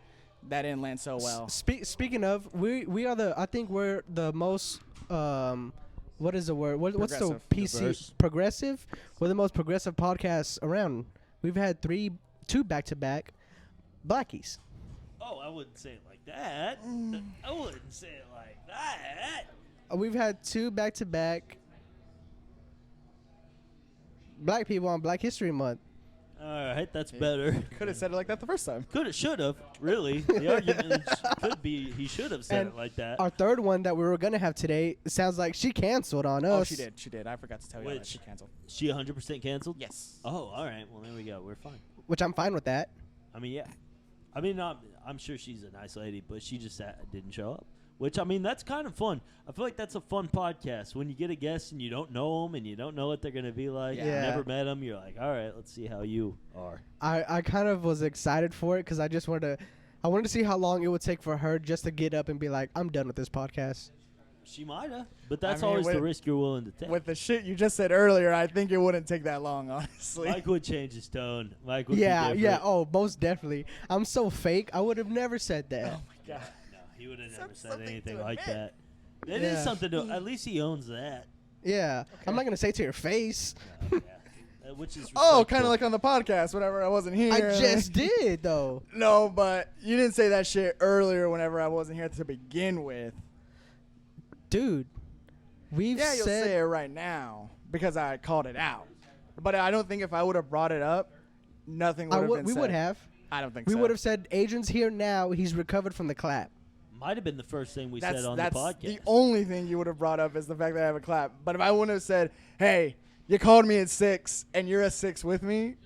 that didn't land so well. Speaking of, we are I think we're the most what is the word? What's the Progressive. PC Diverse. progressive? We're the most progressive podcasts around. We've had 2 back-to-back Blackies. oh, I wouldn't say it like that. I wouldn't say it like that. We've had 2 back-to-back Black people on Black History Month. All right, that's better. Could have said it like that the first time. Could have, should have. Really, the argument could be he should have said And it like that. Our third one that we were gonna have today sounds like she canceled on us. Oh, she did. She did. I forgot to tell you that Which- she canceled. She 100% canceled. Yes. Oh, all right. Well, there we go. We're fine. Which I'm fine with that. I mean, yeah. I mean, I'm sure she's a nice lady, but she just didn't show up. Which, I mean, that's kind of fun. I feel like that's a fun podcast. When you get a guest and you don't know them and you don't know what they're going to be like. Yeah. You never met them. You're like, all right, let's see how you are. I kind of was excited for it because I wanted to see how long it would take for her just to get up and be like, I'm done with this podcast. She might have. But that's I mean, always the with- risk you're willing to take. With the shit you just said earlier, I think it wouldn't take that long, honestly. Mike would change his tone. Mike would Yeah, be yeah. different. Oh, most definitely. I'm so fake. I would have never said that. Oh my god. No, he would have never That's said something anything to like admit. that. It is Yeah. something to. At least he owns that. Yeah. I'm not gonna say it to your face. No, yeah. Which is Oh, kind respectful. of like on the podcast whenever I wasn't here. I just did though. No, but you didn't say that shit earlier whenever I wasn't here to begin with. Dude. We've Yeah, you'll said say it right now because I called it out. But I don't think if I would have brought it up, nothing would have been we said. would have. I don't think We so. would have said Adrian's here now. He's recovered from the clap. Might have been the first thing we That's said on that's the podcast. the only thing you would have brought up is the fact that I have a clap. But if I wouldn't have said, "Hey, you called me at 6 and you're at 6 with me,"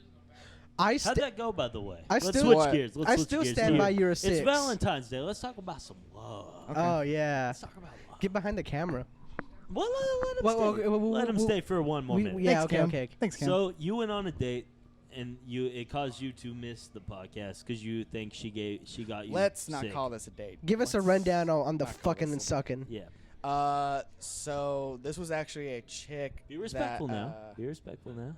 How'd that go, by the way? I Let's still- switch What? gears. Let's I switch still gears stand here. by you're a It's 6. Valentine's Day. Let's talk about some love. Oh yeah. Let's talk about love. Get behind the camera. Well, let him Well, stay. well, Let him well, stay for one more minute. Yeah. Thanks, Okay. Cam. Okay. Thanks, Cam. So you went on a date, and it caused you to miss the podcast because you think she got you. let's not sick. call this a date. Give us a Let's rundown on the not call fucking this and a- sucking. Yeah. So this was actually a chick. Be respectful that, now. Be respectful now.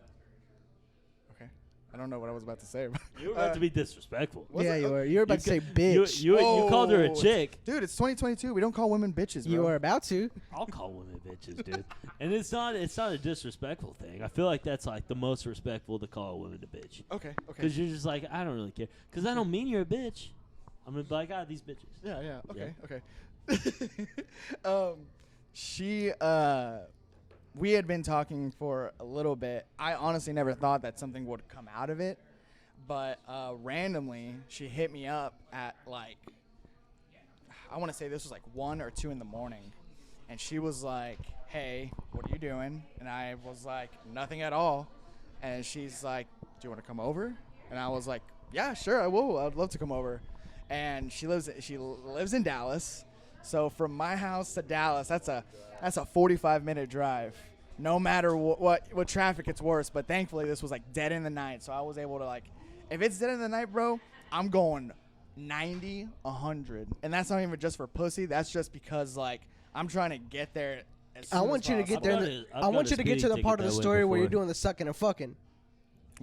Okay. I don't know what I was about to say. But You were about to be disrespectful. Was Yeah, it? you were. You were about to say You, bitch. you called her a Oh, chick. Dude, it's 2022. We don't call women bitches, bro. You were about to. I'll call women bitches, dude. And it's not a disrespectful thing. I feel like that's like the most respectful to call a woman a bitch. Okay. Okay. Because you're just like, I don't really care. Because I don't mean you're a bitch. I'm gonna be like, these bitches. Yeah. Yeah. Okay. Yeah. Okay. She. We had been talking for a little bit. I honestly never thought that something would come out of it, but randomly she hit me up at like, I want to say this was like 1 or 2 in the morning, and she was like, "Hey, what are you doing?" And I was like, "Nothing at all." And she's like, "Do you want to come over?" And I was like, "Yeah, sure, I will. I'd love to come over." And she lives in Dallas, so from my house to Dallas, that's a 45-minute drive. No matter what traffic, it's worse. But thankfully, this was like dead in the night, so I was able to like, if it's dead in the night, bro, I'm going 90, 100, and that's not even just for pussy. That's just because like I'm trying to get there. As soon I as want you to get possible. there. I've I got want a you to get to speeding the part of ticket the that story went where you're before. doing the sucking and fucking.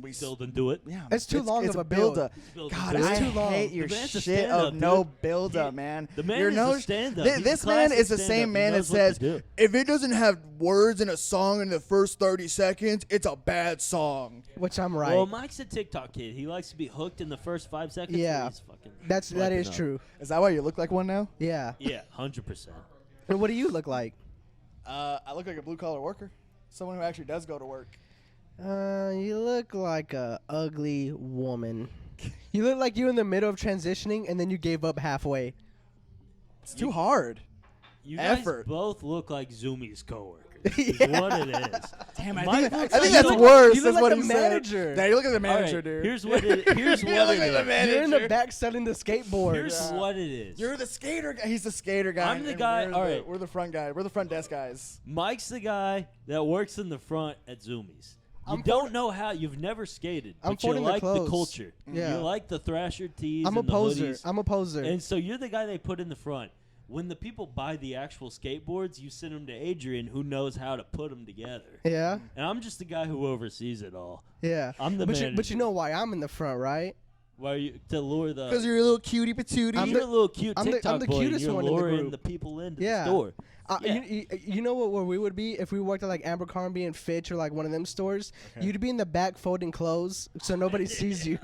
We Still didn't do it. Yeah, It's too long it's of a build. build-up. Build God, it. I It's too long. hate your The man's a shit stand-up, of no dude. build-up, He- man. The man Your is nose- a stand-up. Thi- He's this a man classic is the stand-up. same He man that knows what to says, do. if it doesn't have words in a song in the first 30 seconds, it's a bad song. Which I'm right. Well, Mike's a TikTok kid. He likes to be hooked in the first 5 seconds. Yeah. He's fucking that swiping is up. true. Is that why you look like one now? Yeah. Yeah, 100%. And what do you look like? I look like a blue-collar worker. Someone who actually does go to work. You look like a ugly woman. You look like you in the middle of transitioning and then you gave up halfway. It's too hard. You guys Effort. both look like Zoomies coworkers. Is Yeah. what it is. Damn, I Mike think, looks I think like- that's you worse. you That's look what like he the said. manager. Yeah, you look like the All manager, right, dude. Here's what it. Here's You what look it like the is. manager. You're in the back selling the skateboard. Here's Yeah. what it is. You're the skater guy. He's the skater guy. I'm the and guy- We're all the, right. We're the front guy. We're the front desk guys. Mike's the guy that works in the front at Zoomies. You I'm don't know how. You've never skated, I'm but you folding the like the clothes. culture. Yeah. You like the Thrasher tees. I'm a and the poser. hoodies. I'm a poser. And so you're the guy they put in the front. When the people buy the actual skateboards, you send them to Adrian, who knows how to put them together. Yeah. And I'm just the guy who oversees it all. Yeah. I'm the but manager. you know why I'm in the front, right? Why are you to lure the? Because you're a little cutie patootie. I'm you're the- a little cute I'm the- TikTok I'm the boy. And cutest you're one in the luring group. the people into Yeah. the store. Yeah. You know what? Where we would be if we worked at like Abercrombie and Fitch or like one of them stores. Okay. You'd be in the back folding clothes so nobody sees you,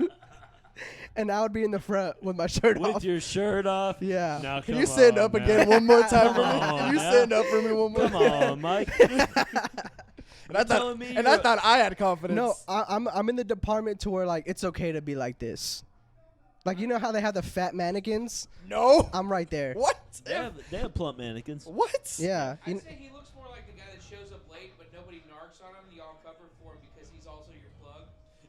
and I would be in the front with my shirt With off. your shirt off. Yeah. Now, Can come you stand on, up man. again one more time for me? Come on, Can you now. stand up for me one more Come time? on, Mike. And I telling me thought, I you're- thought I had confidence. No, I'm in the department to where like it's okay to be like this. Like you know how they have the fat mannequins? No. I'm right there. What? They have plump mannequins. What? Yeah. I'd You- say he looks more like the guy that shows up late, but nobody narcs on him. Y'all cover for him because he's also your plug.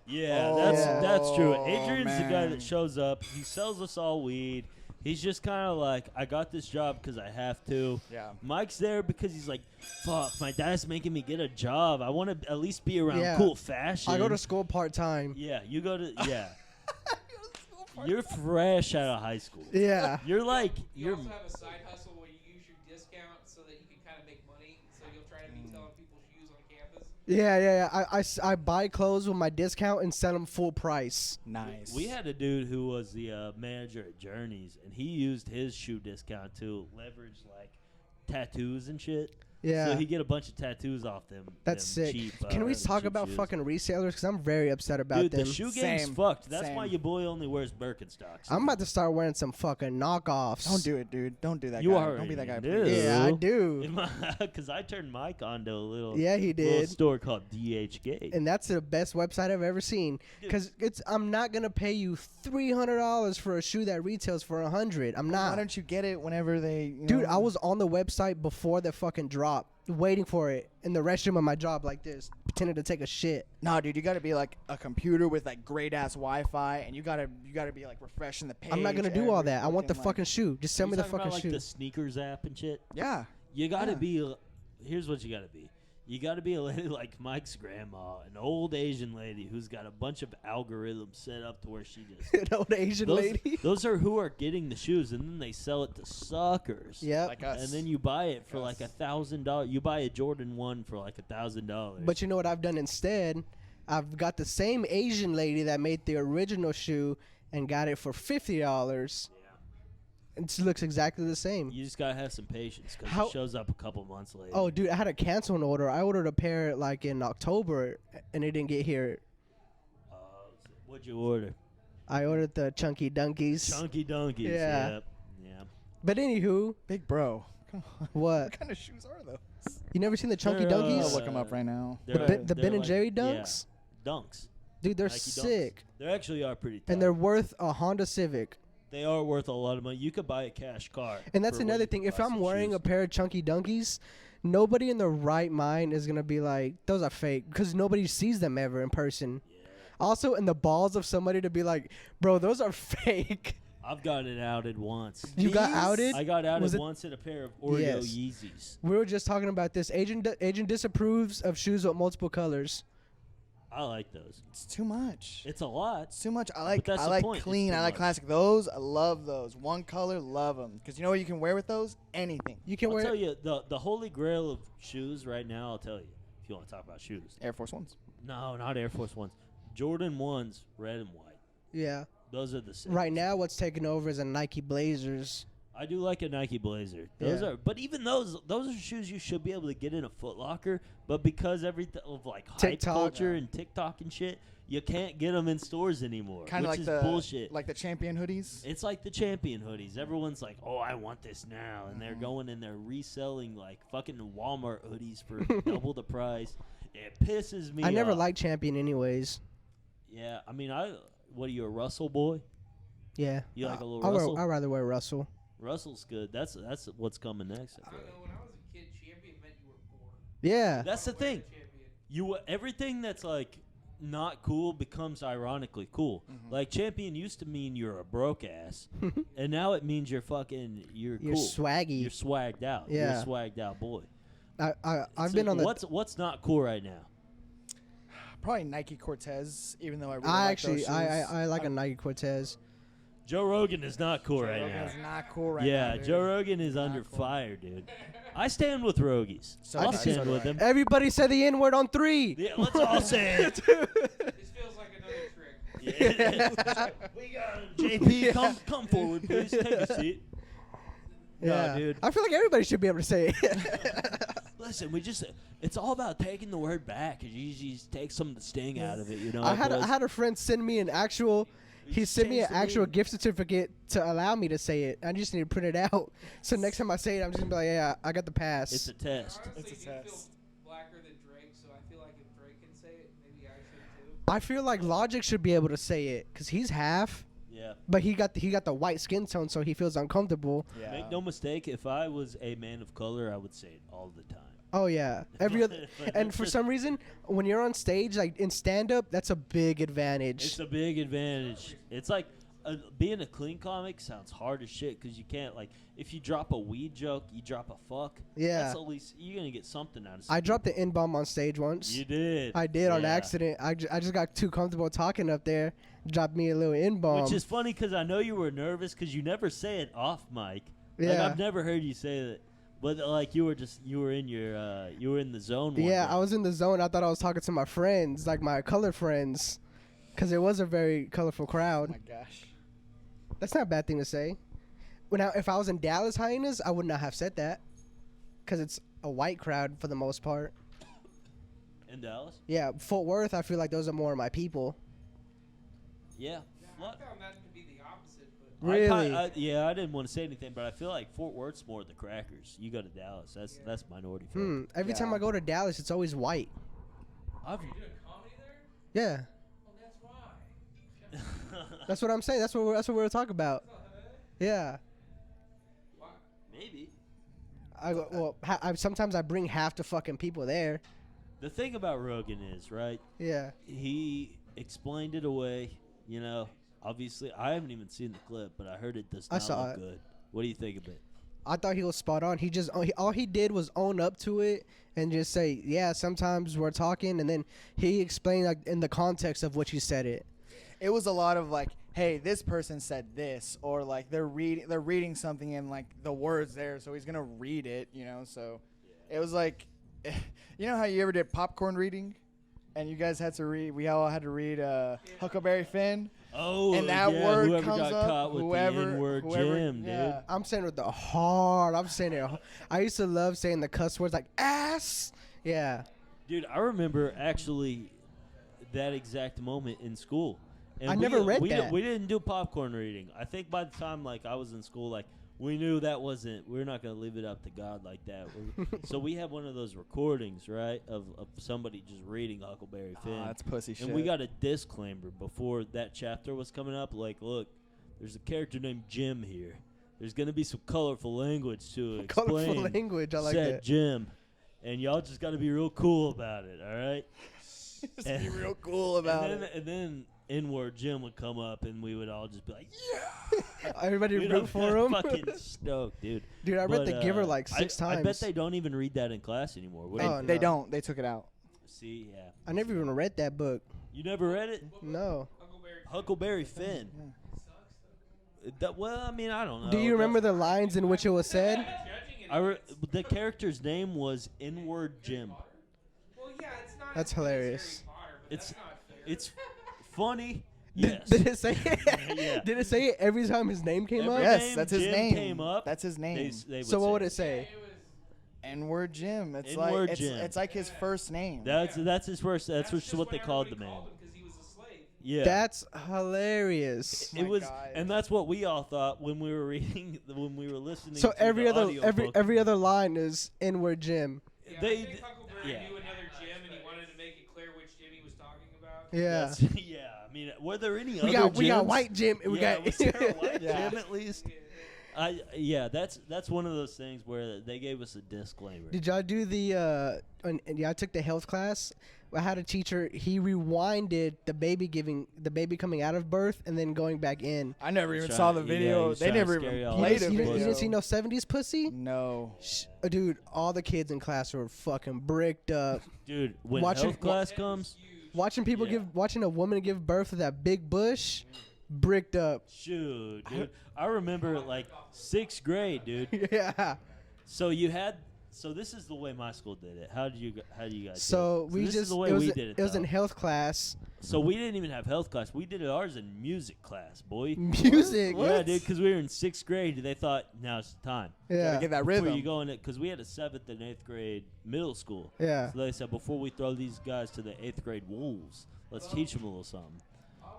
Yeah, Oh, that's true. Adrian's the guy man. that shows up. He sells us all weed. He's just kind of like, I got this job because I have to. Yeah. Mike's there because he's like, fuck, my dad's making me get a job. I want to at least be around Yeah. cool fashion. I go to school part time. Yeah, you go to, yeah. You're fresh out of high school. Yeah. You're like, You you're, also have a side hustle where you use your discount so that you can kind of make money. So you'll try to be selling people shoes on campus. Yeah. I buy clothes with my discount and sell them full price. Nice. we had a dude who was the manager at Journeys, and he used his shoe discount to leverage like tattoos and shit. Yeah. So he get a bunch of tattoos off them. That's them sick. Cheap, Can we them talk cheap about shoes. fucking resellers? Because I'm very upset about Dude, them. the shoe game's Same. fucked. That's Same. why your boy only wears Birkenstocks. I'm about to start wearing some fucking knockoffs. Don't do it, dude. Don't do that. You guy. already Don't be that guy. do. please. Yeah, I do. Because I turned Mike onto a little, Yeah, he little did. store called DH Gate. And that's the best website I've ever seen. Because I'm not gonna pay you $300 for a shoe that retails for $100. I'm Why not. don't you get it whenever they? Dude, I was on the website before the fucking drop, waiting for it in the restroom of my job like this, pretending to take a shit. Nah, dude, you gotta be like a computer with like great ass Wi-Fi, and you gotta be like refreshing the page. I'm not gonna do all every that. I want the like- fucking shoe. Just send You me the talking fucking about, like shoe. the sneakers app and shit. Yeah. You gotta Yeah. be. Here's what you gotta be. You gotta be a lady like Mike's grandma, an old Asian lady who's got a bunch of algorithms set up to where she just. An old Asian those, lady. those are who are getting the shoes, and then they sell it to suckers. Yep. Like us. And then you buy it for like Us. $1,000. You buy a Jordan 1 for like $1,000. But you know what I've done instead? I've got the same Asian lady that made the original shoe and got it for $50. It looks exactly the same. you just gotta have some patience because How- it shows up a couple months later. Oh, dude, I had to cancel an order. I ordered a pair like in October, and it didn't get here. What'd you order? I ordered the Chunky Dunkies. Chunky Donkeys. Yeah. Yep. Yeah. But anywho, Big bro. Come on. what? What kind of shoes are those? You never seen the Chunky They're, I'll Dunkies? look them up right now. they're The, like- Ben, the they're Ben and like- Jerry yeah, Dunks? Dunks. Dude, they're Nike Dunks. sick. They actually are pretty tough. And they're worth a Honda Civic. They are worth a lot of money. You could buy a cash car. And that's for what another you thing. could If buy I'm some wearing shoes. a pair of Chunky Dunkies, nobody in their right mind is going to be like, those are fake. Because nobody sees them ever in person. Also, in the balls of somebody to be like, bro, those are fake. I've got it outed once. You got These? outed? I got outed Was it- once in a pair of Oreo Yes. Yeezys. We were just talking about this. Agent disapproves of shoes with multiple colors. I like those. It's too much. It's a lot. It's too much. I But that's the like point. It's clean. too I like much. classic. Those I love those. One color, love them. Because you know what you can wear with those? Anything. You can I'll wear tell you, the holy grail of shoes right now, I'll tell you, if you want to talk about shoes. Air Force Ones. No, not Air Force Ones. Jordan 1s, red and white. Yeah. Those are the same. Right now, what's taking over is a Nike Blazers. I do like a Nike Blazer. Those Yeah. are, but even those are shoes you should be able to get in a Foot Locker. But because everything of like hype TikTok. culture and TikTok and shit, you can't get them in stores anymore. Kind of which like is the bullshit. like the champion hoodies. It's like the Champion hoodies. Everyone's like, "Oh, I want this now," and they're going and they're reselling like fucking Walmart hoodies for double the price. It pisses me. I never off. liked Champion anyways. Yeah, I mean, what are you, a Russell boy? Yeah. You like a little Russell? I'd rather wear Russell. Russell's good. That's what's coming next. I I feel don't like. know. When I was a kid, champion meant you were poor. Yeah. That's the thing. Champion. Everything that's like not cool becomes ironically cool. Like Champion used to mean you're a broke ass, and now it means you're You're cool. swaggy. You're swagged out. You're Yeah. a swagged out boy. I've It's been like, on the. what's not cool right now? Probably Nike Cortez, even though I really I like actually those I shoes. like a Nike Cortez. Joe Rogan is not cool Joe right Rogan now. is not cool right Yeah, now. dude. Joe Rogan is Not under cool. fire, dude. I stand with Rogies. So I'll do I, stand so do with I. him. Everybody said the N word on 3. Yeah, let's all say it. This feels like another trick. Yeah. We got him. JP, come forward, please. Take a seat. Yeah, No, dude. I feel like everybody should be able to say it. Listen, it's all about taking the word back. You just take some of the sting out of it, you know. I had boys? a friend send me an actual. He sent me an Change the actual name. gift certificate to allow me to say it. I just need to print it out. So next time I say it, I'm just gonna be like, yeah, I got the pass. It's a test. Honestly, It's a you feel test. blacker than Drake, so I feel like if Drake can say it, maybe I should too. I feel like Logic should be able to say it because he's half, Yeah. but he got the white skin tone, so he feels uncomfortable. Yeah. Make no mistake, if I was a man of color, I would say it all the time. Oh yeah, every other. And for some reason, when you're on stage, like in stand up, that's a big advantage. It's a big advantage. It's like being a clean comic sounds hard as shit because you can't, like, if you drop a weed joke, you drop a fuck. Yeah. That's at least you're gonna get something out of. I dropped the N-bomb on stage once. You did. I did on Yeah. accident. I just got too comfortable talking up there. Dropped me a little N-bomb. Which is funny because I know you were nervous because you never say it off mic. Like, Yeah. I've never heard you say that. But like you were in the zone. One Yeah, day. I was in the zone. I thought I was talking to my friends, like my color friends, because it was a very colorful Oh crowd. my gosh. That's not a bad thing to say. If I was in Dallas Hyenas, I would not have said that, because it's a white crowd for the most part. in Dallas. Yeah, Fort Worth, I feel like those are more of my people. Yeah. I What? found that to be the opposite, but Really? I didn't want to say anything, but I feel like Fort Worth's more the crackers. You go to Dallas, that's minority. folk. Every time Yeah. I go to Dallas, it's always white. I've, are you doing comedy there? Yeah, Well, that's why. that's what I'm saying. That's what we were talking about. Yeah. Why? maybe. Sometimes I bring half the fucking people there. The thing about Rogan is, right? Yeah. He explained it away. You know, obviously, I haven't even seen the clip, but I heard it does I not saw look it. good. What do you think of it? I thought he was spot on. All he did was own up to it and just say, yeah, sometimes we're talking, and then he explained like in the context of which he said it. It was a lot of like, hey, this person said this, or like they're reading something and like the words there, so he's gonna read it, you know. So it was like, you know how you ever did popcorn reading, and you guys had to read. We all had to read Huckleberry Finn. Oh, And that yeah, word whoever comes got up, caught with whoever- the N-word whoever- Jim, yeah. dude. I'm saying with the hard. I'm saying it. I used to love saying the cuss words like ass. Yeah. Dude, I remember actually that exact moment in school. And I never read we that. We didn't do popcorn reading. I think by the time like I was in school, like we knew that wasn't. We're not gonna leave it up to God like that. So we had one of those recordings, right, of somebody just reading Huckleberry Finn. Oh, that's pussy shit. And we got a disclaimer before that chapter was coming up. Like, look, there's a character named Jim here. There's gonna be some colorful language to it. Colorful Explain, language. I like said that. Jim, and y'all just got to be real cool about it. All right. Just be real cool about and then, it. And then N-word Jim would come up, and we would all just be like, Everybody We'd root all for be him. fucking stoked, dude. Dude, I read But, The Giver like 6 times. I bet they don't even read that in class anymore. What do you Oh, think? They no. don't. They took it out. See, yeah. I never even read that book. You never read it? No. Huckleberry Finn. Well, I mean, I don't know. Do you remember the lines in which it was said? The character's name was N-word Jim. Well, yeah, it's not. That's as good as hilarious. Harry Potter, but It's that's not fair. it's funny. Yes. Did it say Yeah. Did it say it every time his name came Every up? Yes, name that's his Jim name. came up, That's his name. They would So what say would it say? N-word Jim. It's N-word like Jim. it's like his first name. That's his first. That's just what they called the man. because he was a slave. Yeah. That's hilarious. It my was, God. and that's what we all thought when we were reading, when we were listening. So to every the other audiobook. every other line is N-word Jim. Yeah, They- I think Huckleberry yeah. knew another Jim, and he wanted to make it clear which Jim he was talking about. Yeah. That's- yeah. I mean, were there any We other got Jims? white Jim. And we Yeah, got was there a white Yeah. Jim at least? Yeah. That's one of those things where they gave us a disclaimer. Did y'all do the? Yeah, I took the health class. I had a teacher. He rewinded the baby coming out of birth and then going back in. I never even Trying- saw the yeah, video. he's They trying to never scare even y'all. played you a didn't, video. you didn't see no 70s pussy? No. Dude, all the kids in class were fucking bricked up. Dude, when Watching- health class comes, Watching people Yeah. watching a woman give birth to that big bush, bricked up. shoot, dude. I remember like 6th grade, dude. Yeah. So this is the way my school did it. How do you guys? So do it? we this just is the way it was we did it. it was though. in health class. So we didn't even have health class. We did ours in music class, boy. Music. Yeah, dude, because we were in 6th grade. They thought now it's the time. Yeah. Gotta get that Before rhythm. you go in it, because we had a 7th and 8th grade middle school. Yeah. So they said before we throw these guys to the 8th grade wolves, let's teach them a little something.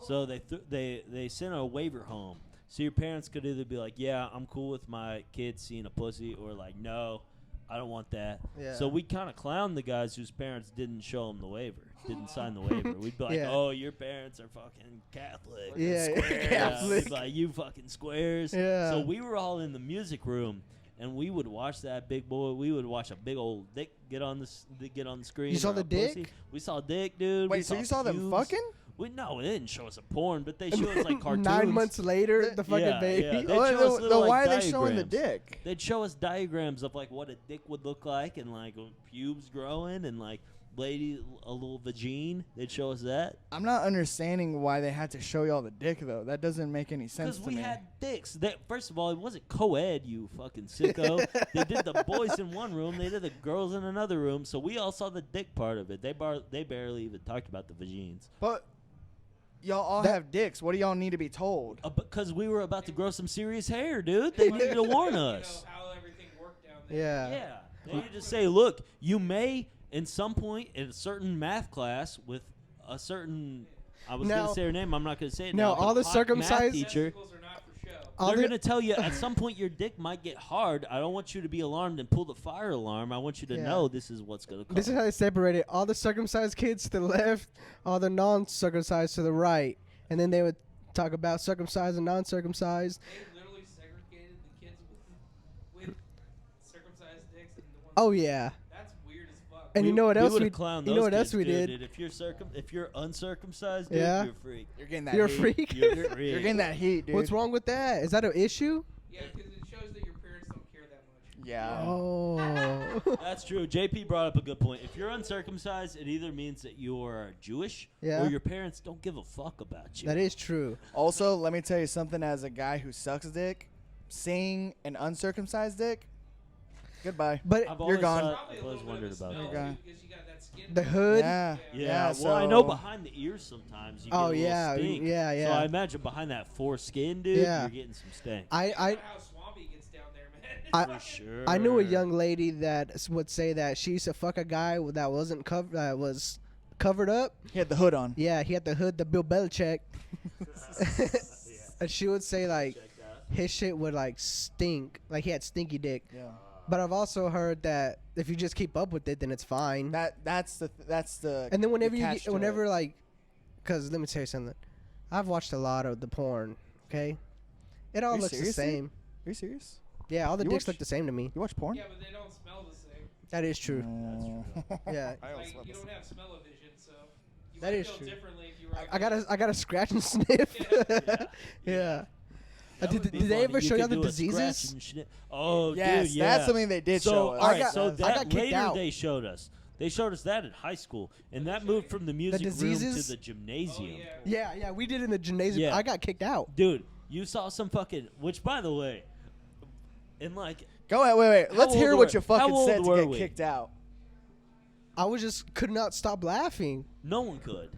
So they sent a waiver home. So your parents could either be like, yeah, I'm cool with my kids seeing a pussy, or like, no, I don't want that. Yeah. So we kind of clowned the guys whose parents didn't show them the waiver, didn't sign the waiver. We'd be like, Yeah. oh, your parents are fucking Catholic. Yeah, Yeah, Catholic. we'd be like, you fucking squares. Yeah. So we were all in the music room, and we would watch that big boy. We would watch a big old dick get on the screen. You saw or the a pussy. dick? We saw dick, dude. We Wait, so you saw them pubes. fucking? No, they didn't show us a porn, but they showed us like cartoons. 9 months later, the fucking Yeah, baby. yeah. They'd Oh, show us then little, why like, are they showing the diagrams. dick? They'd show us diagrams of like what a dick would look like, and like pubes growing, and like a little vagine. They'd show us that I'm not understanding why they had to show y'all the dick though. That doesn't make any sense because to we me. had dicks. First of all, it wasn't co-ed, you fucking sicko. They did the boys in one room, they did the girls in another room, so we all saw the dick part of it. They barely even talked about the vagines. But y'all all That- have dicks. What do y'all need to be told? Because we were about to grow some serious hair, dude. They needed to warn us. You know how everything worked down there. Yeah. Yeah. They need to say, look, you may, in some point, in a certain math class with a certain, I was going Now- to say her name, I'm not going to say it now, now. but all the hot circumcised- math teacher, Testicles are not for show. All they're the- going to tell you at some point your dick might get hard. I don't want you to be alarmed and pull the fire alarm. I want you to Yeah. know this is what's going to come. This is how they separated all the circumcised kids to the left, all the non-circumcised to the right, and then they would talk about circumcised and non-circumcised. They literally segregated the kids with circumcised dicks and the ones. Oh yeah, That's weird as fuck. and you know what else would've we? clowned You know those what else kids, we dude. did? And if you're uncircumcised, dude, Yeah. you're a freak. You're getting that You're a heat. freak. You're a freak. You're getting that heat, dude. What's wrong with that? Is that an issue? Yeah, because it shows that your parents don't care that much. Yeah. Oh. That's true. JP brought up a good point. If you're uncircumcised, it either means that you're Jewish Yeah. or your parents don't give a fuck about you. That is true. Also, let me tell you something. As a guy who sucks dick, seeing an uncircumcised dick, goodbye. But I've You're always gone. thought- Probably I've a always little bit wondered of a about smell, that. too, because you got that skin. the hood. Yeah. Yeah, so well, I know behind the ears sometimes you get Oh, a little yeah, stink. yeah, So yeah. I imagine behind that foreskin, dude, Yeah. you're getting some stink. I How swampy it gets down there, man. I- For sure. I knew a young lady that would say that she used to fuck a guy that wasn't covered. That was covered up. He had the hood on. Yeah, he had the hood, the Bill Belichick. And she would say like his shit would like stink, like he had stinky dick. Yeah. But I've also heard that if you just keep up with it, then it's fine. That's the. And then whenever the you catch get, to whenever it. like, cause let me tell you something. I've watched a lot of the porn. Okay, it all Are you looks the seriously? same. Are you serious? Yeah, all the You dicks watch- look the same to me. You watch porn? Yeah, but they don't smell the same. That is true. Yeah. I always Like, love you this. don't have smell-o-vision, so you That might is feel true. differently if you were. I got a scratch and sniff. Yeah. That Did would be they funny. ever You show could y'all the do a scratch diseases? and shit. Oh, Yes, dude, yeah. that's something they did so, show us. all right, Yes. so I that got kicked later out. they showed us. They showed us that in high school, and that moved from the music room to diseases? the gymnasium. Oh, yeah. Yeah, we did it in the gymnasium. Yeah. I got kicked out. Dude, you saw some fucking. Which, by the way, in like Go ahead. Wait. How Let's old hear were- what you how fucking old said to were get we? kicked out. I was just could not stop laughing. No one could.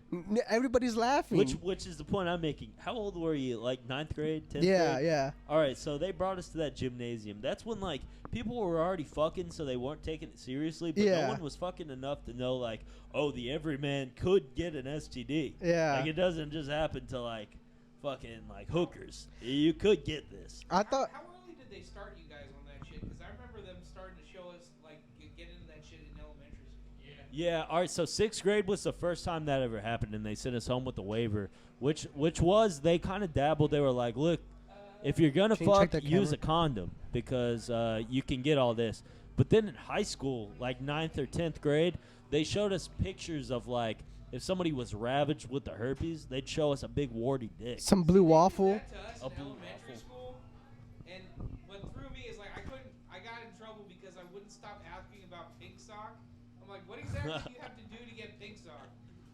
Everybody's laughing. Which is the point I'm making. How old were you? Like 9th grade, 10th yeah, grade? yeah. All right, so they brought us to that gymnasium. That's when like people were already fucking, so they weren't taking it seriously. But Yeah. no one was fucking enough to know like, oh, the everyman could get an STD. Yeah. Like it doesn't just happen to like fucking like hookers. You could get this. I thought How early did they start you guys on that shit? Because I remember them starting to show us like get into that shit in elementary school. Yeah. All right. So 6th grade was the first time that ever happened, and they sent us home with a waiver, which was they kind of dabbled. They were like, look, if you're gonna Can you check fuck, that use camera? a condom because you can get all this. But then in high school, like 9th or 10th grade, they showed us pictures of like if somebody was ravaged with the herpes, they'd show us a big warty dick. some blue waffle. That to us A in blue elementary waffle. school, and what threw me is like I got in trouble because I wouldn't stop asking about pink sock. I'm like, what exactly do you have to do to get pink sock?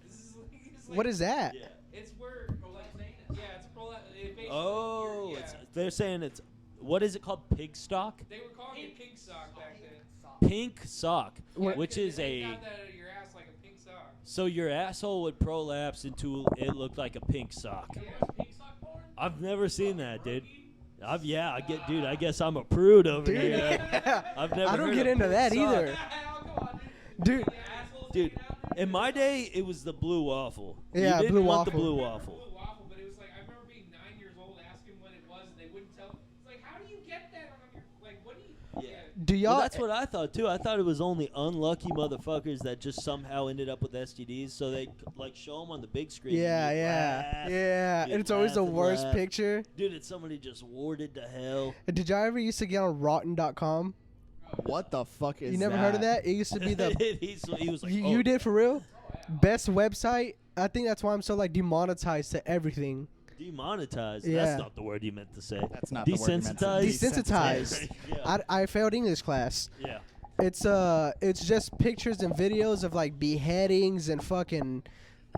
This is like, it's like What is that? Yeah. It's where it's basically Oh, yeah. they're saying it's what is it called? Pig stock? They were calling it pink sock back then. Pink sock, What- which Because is they a got that out of your ass like a pink sock. so your asshole would prolapse into it looked like a pink sock. I've never seen that, dude. I guess I'm a prude over Dude, here. yeah. I've never I don't heard get of into pink that sock. either. Dude, Dude, in my day, it was the blue waffle. Yeah, you didn't blue want waffle. the blue waffle. Blue waffle, but it was like I remember being 9 years old, asking what it was, and they wouldn't tell. It's like, how do you get that on your like? What do you? Yeah. do y'all? Well, that's what I thought too. I thought it was only unlucky motherfuckers that just somehow ended up with STDs, so they like show them on the big screen. and yeah, you'd yeah, laugh. yeah. You'd And it's always the laugh and worst laugh. picture. Dude, it's somebody just warded to hell. Did y'all ever used to get on rotten.com? What the fuck is You never heard of that? It used to be the he was like, you did for real? Best website. I think that's why I'm so like demonetized to everything. demonetized. Yeah. That's not the word you meant to say. That's not the word you meant to Desensitized. Desensitized. yeah. I failed English class. yeah. It's just pictures and videos of like beheadings and fucking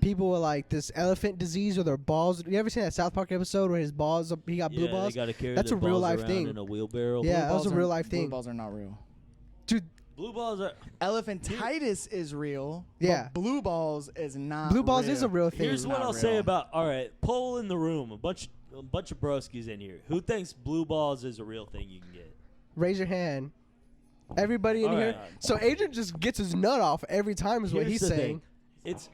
people with like this elephant disease or their balls. You ever seen that South Park episode where his balls he got blue Yeah, balls? They gotta carry That's their a real balls life around thing. in a wheelbarrow. Yeah, Blue that was a balls real are- life thing. Blue balls are not real. Dude, Blue balls are. Elephantitis is real. Yeah. But blue balls is not. blue balls real. is a real thing. Here's what not I'll say real. about. All right, poll in the room. A bunch of broskies in here. Who thinks blue balls is a real thing you can get? Raise your hand. Everybody in All here. right. So Adrian just gets his nut off every time is what Here's he's the saying. thing. It's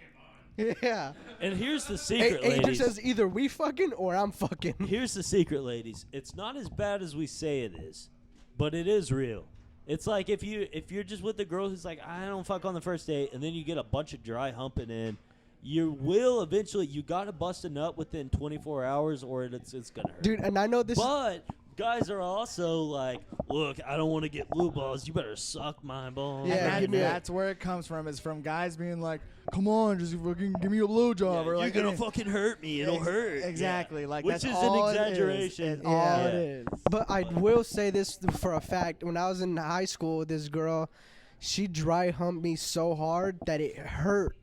Yeah. and here's the secret, Adrian ladies. says either we fucking or I'm fucking. Here's the secret, ladies. It's not as bad as we say it is, but it is real. It's like if you're just with the girl who's like, I don't fuck on the first date, and then you get a bunch of dry humping in, you will eventually. You gotta bust a nut within 24 hours, or it's gonna hurt. Dude, and I know this. But guys are also like, look, I don't want to get blue balls. You better suck my balls. Yeah, And give me a- that's where it comes from. Is from guys being like, "Come on, just fucking give me a blowjob," or You're like, gonna "Hey." fucking hurt me. It'll hurt. Exactly. Yeah. Like Which that's is all an it is. exaggeration. It's Yeah. all it Yeah. is. But I will say this for a fact. When I was in high school, this girl, she dry humped me so hard that it hurt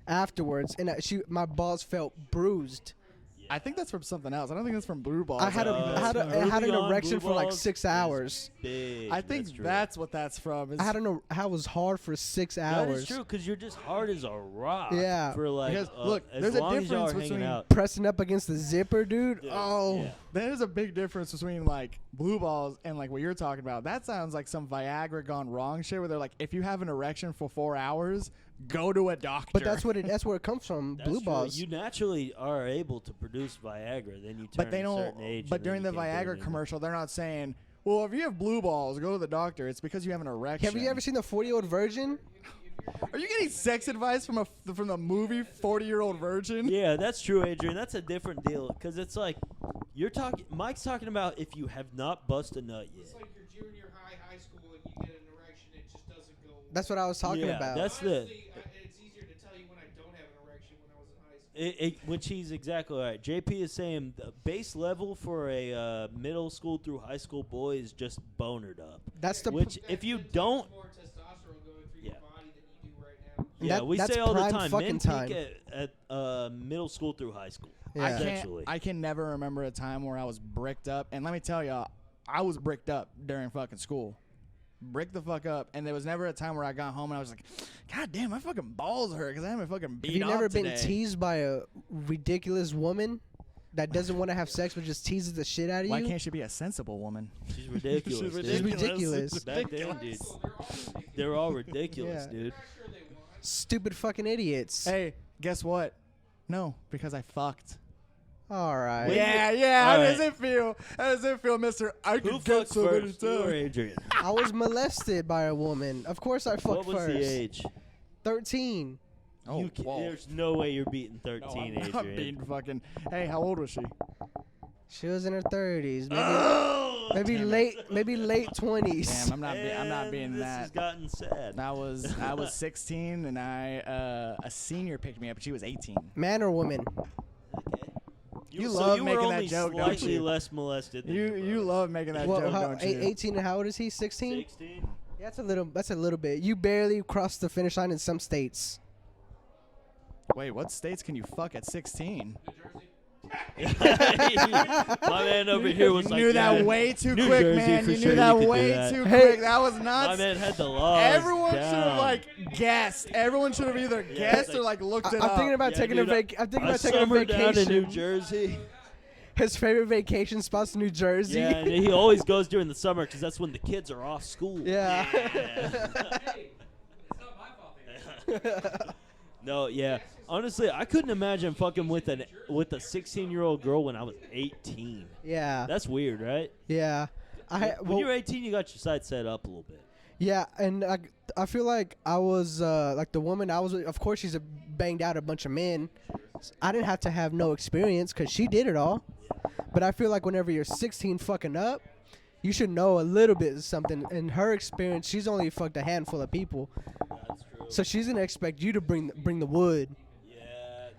afterwards, and my balls felt bruised. I think that's from something else. I don't think that's from blue balls. I had Uh, I had an early on, erection blue for like balls 6 is hours. Big. I think true. that's what that's from. Is I was hard for 6 That hours. is true because you're just hard as a rock. Yeah. For like, Because, look, as there's a long as y'all difference are hanging between out. Pressing up against the zipper, dude. Dude, Oh. yeah. There's a big difference between like blue balls and like what you're talking about. That sounds like some Viagra gone wrong shit where they're like, if you have an erection for 4 hours, go to a doctor. But that's where it comes from. That's blue true. balls. You naturally are able to produce Viagra. Then you turn But they a don't. certain age. But and then during you the can't get it Viagra anymore. commercial, they're not saying, "Well, if you have blue balls, go to the doctor." It's because you have an erection. Have you ever seen the 40-year-old virgin? Are you getting sex advice from the movie 40-Year-Old Virgin? Yeah, that's true, Adrian. That's a different deal because it's like you're talking. Mike's talking about if you have not bust a nut yet. It's like your junior high school, and you get an erection, it just doesn't go. That's what I was talking Yeah, about. that's Honestly, it's easier to tell you when I don't have an erection when I was in high school. Which he's exactly right. JP is saying the base level for a middle school through high school boy is just bonered up. That's the Which if you don't, More testosterone going through Yeah. your body than you do right now. yeah, That- we that's say all the prime time, fucking men time. peak at middle school through high school. Yeah. Essentially. I can never remember a time where I was bricked up. And let me tell y'all, I was bricked up during fucking school. brick the fuck up. And there was never a time where I got home and I was like, God damn, my fucking balls hurt because I haven't fucking beat Have you off never today. been teased by a ridiculous woman that doesn't want to have sex but just teases the shit out of Why you? can't she be a sensible woman? She's ridiculous. She's dude. She's ridiculous. Back then, dude. They're all ridiculous, Yeah. dude. Stupid fucking idiots. Hey, guess what? No, because I fucked. All right. When Yeah, did- yeah. all How right. does it feel? How does it feel, Mister? I Who could get fucked so many first? You or times. Adrian? I was molested by a woman. Of course I fucked What was first. the age? 13. Oh, You whoa. there's no way you're beating No, 13, I'm not Adrian. being fucking. Hey, how old was she? She was in her 30s. Maybe Oh, maybe damn it. late 20s. Damn, I'm not And being this that. has gotten sad. I was 16 and a senior picked me up. She was 18. Man or woman? Okay. You so love you making were that only joke, don't slightly you? less molested than You your love making that Well, joke, how, don't you? 18 and how old is he? 16? 16. Yeah, that's a little bit. You barely crossed the finish line in some states. Wait, what states can you fuck at 16? My man over here was You like, knew that yeah, way too New quick, Jersey man. for You sure knew that you could do way that. too Hey. quick. That was My nuts. man had the laws Everyone should have down. like guessed. Everyone should have either Yeah, guessed it's or like- like looked I'm it up. thinking about Yeah, taking dude, I'm thinking I about taking a summered down in New vacation. Jersey. His favorite vacation spot's New Jersey. Yeah, and he always goes during the summer because that's when the kids are off school. Yeah. Hey, it's not my fault. No, yeah. Honestly, I couldn't imagine fucking with a 16-year-old girl when I was 18. Yeah. That's weird, right? Yeah. When you were 18, you got your sights set up a little bit. Yeah, and I feel like I was like the woman I was with. Of course, she's banged out a bunch of men. I didn't have to have no experience because she did it all. But I feel like whenever you're 16 fucking up, you should know a little bit of something. In her experience, she's only fucked a handful of people, That's true. so she's gonna expect you to bring the wood. Yeah,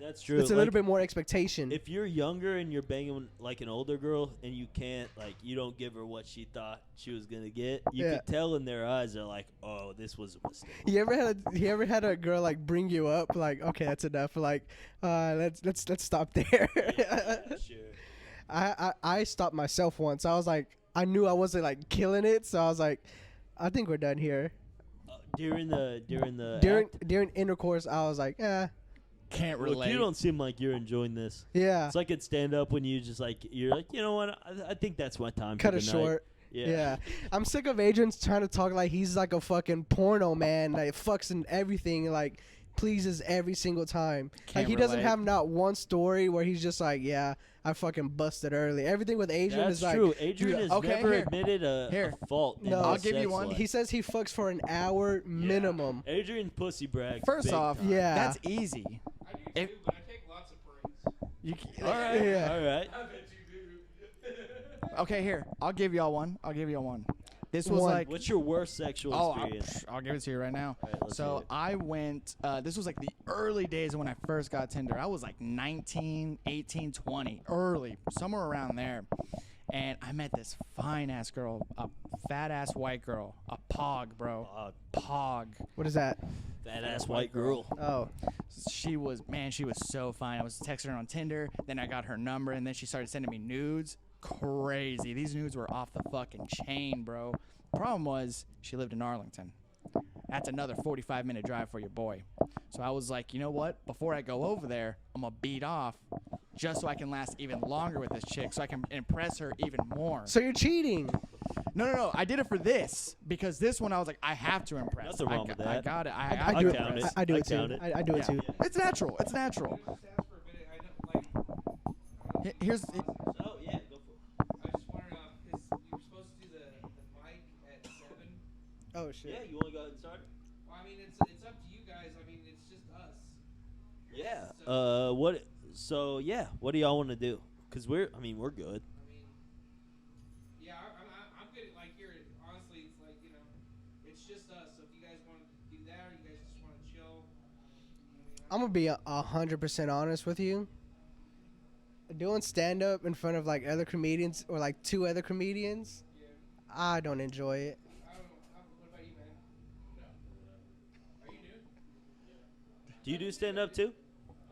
that's true. It's a little bit more expectation. If you're younger and you're banging like an older girl and you can't, like, you don't give her what she thought she was gonna get, you Yeah. could tell in their eyes they're like, "Oh, this was a mistake." You ever had a girl like bring you up like, okay, that's enough, like let's stop there. Yeah, sure. I stopped myself once. I was like, I knew I wasn't like killing it, so I was like, I think we're done here. During the act? During intercourse, I was like, Can't Look, relate. you don't seem like you're enjoying this. yeah, It's like at stand up when you just like you're like, you know what? I think that's my time. cut for it the short. Night. Yeah. I'm sick of Adrian's trying to talk like he's like a fucking porno man, like fucks and everything, like pleases every single time. Can't like he doesn't relate. have not one story where he's just like, yeah, I fucking busted early. Everything with Adrian That's is like, true. Adrian dude, has okay, never here. admitted a Here. fault. in No. his I'll give you sex one. life. he says he fucks for an hour minimum. Adrian pussy brags. First big off, time. Yeah. that's easy. I do If- too, but I take lots of breaks. You, All right. Yeah. All right. I bet you do. okay, here. I'll give y'all one. This was One. like. What's your worst sexual experience? I'll give it to you right now. All right, let's hear So it. I went, this was like the early days of when I first got Tinder. I was like 19, 18, 20, early, somewhere around there. And I met this fine ass girl, a fat ass white girl, a pog, bro. Pog. What is that? Fat ass white girl. Oh, She was so fine. I was texting her on Tinder, then I got her number, and then she started sending me nudes. Crazy. These nudes were off the fucking chain, bro. Problem was, she lived in Arlington. That's another 45-minute drive for your boy. So I was like, you know what? Before I go over there, I'm going to beat off just so I can last even longer with this chick, so I can impress her even more. so you're cheating? No. I did it for this, because this one I was like, I have to impress. Nothing wrong with I that. got it. I I have do to it. count impress. it. I do I it too. count it. I do it Yeah. too. It's natural. It's natural. Just ask for a minute. I know, like, Here's Oh yeah, go for it. I just wondered because you were supposed to do the mic at 7. Oh shit. Yeah, you want to go ahead and start? Well, I mean, it's up to you guys. I mean, it's just us. Yeah. So, What? So yeah, what do y'all want to do? Cause we're good. I mean, yeah, I'm good. Like here, honestly, it's like it's just us. So if you guys want to do that, or you guys just want to chill, I'm gonna be 100% honest with you. Doing stand up in front of like other comedians or like two other comedians, yeah. I don't enjoy it. I don't know. What about you, man? No. Are you new? Do you do stand up too?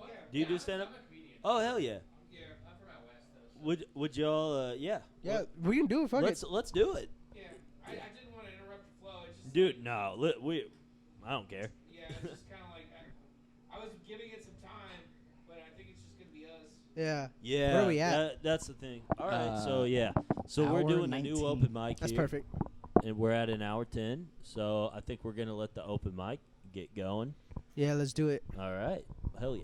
Oh yeah. Do you do stand up? I'm a comedian. Oh hell yeah. Yeah, I'm from out west though. So. Would y'all? Yeah. Yeah, we can do it. Fuck it. Let's do it. Yeah, I didn't want to interrupt the flow. Dude, no. I don't care. Yeah, it's just kind of like I was giving it some time, but I think it's just gonna be us. Yeah. Yeah. Where are we at? That's the thing. All right. So, So we're hour doing a new 19. open mic That's here. perfect. And we're at an hour 10. So I think we're going to let the open mic get going. Yeah, let's do it. All right. Hell yeah.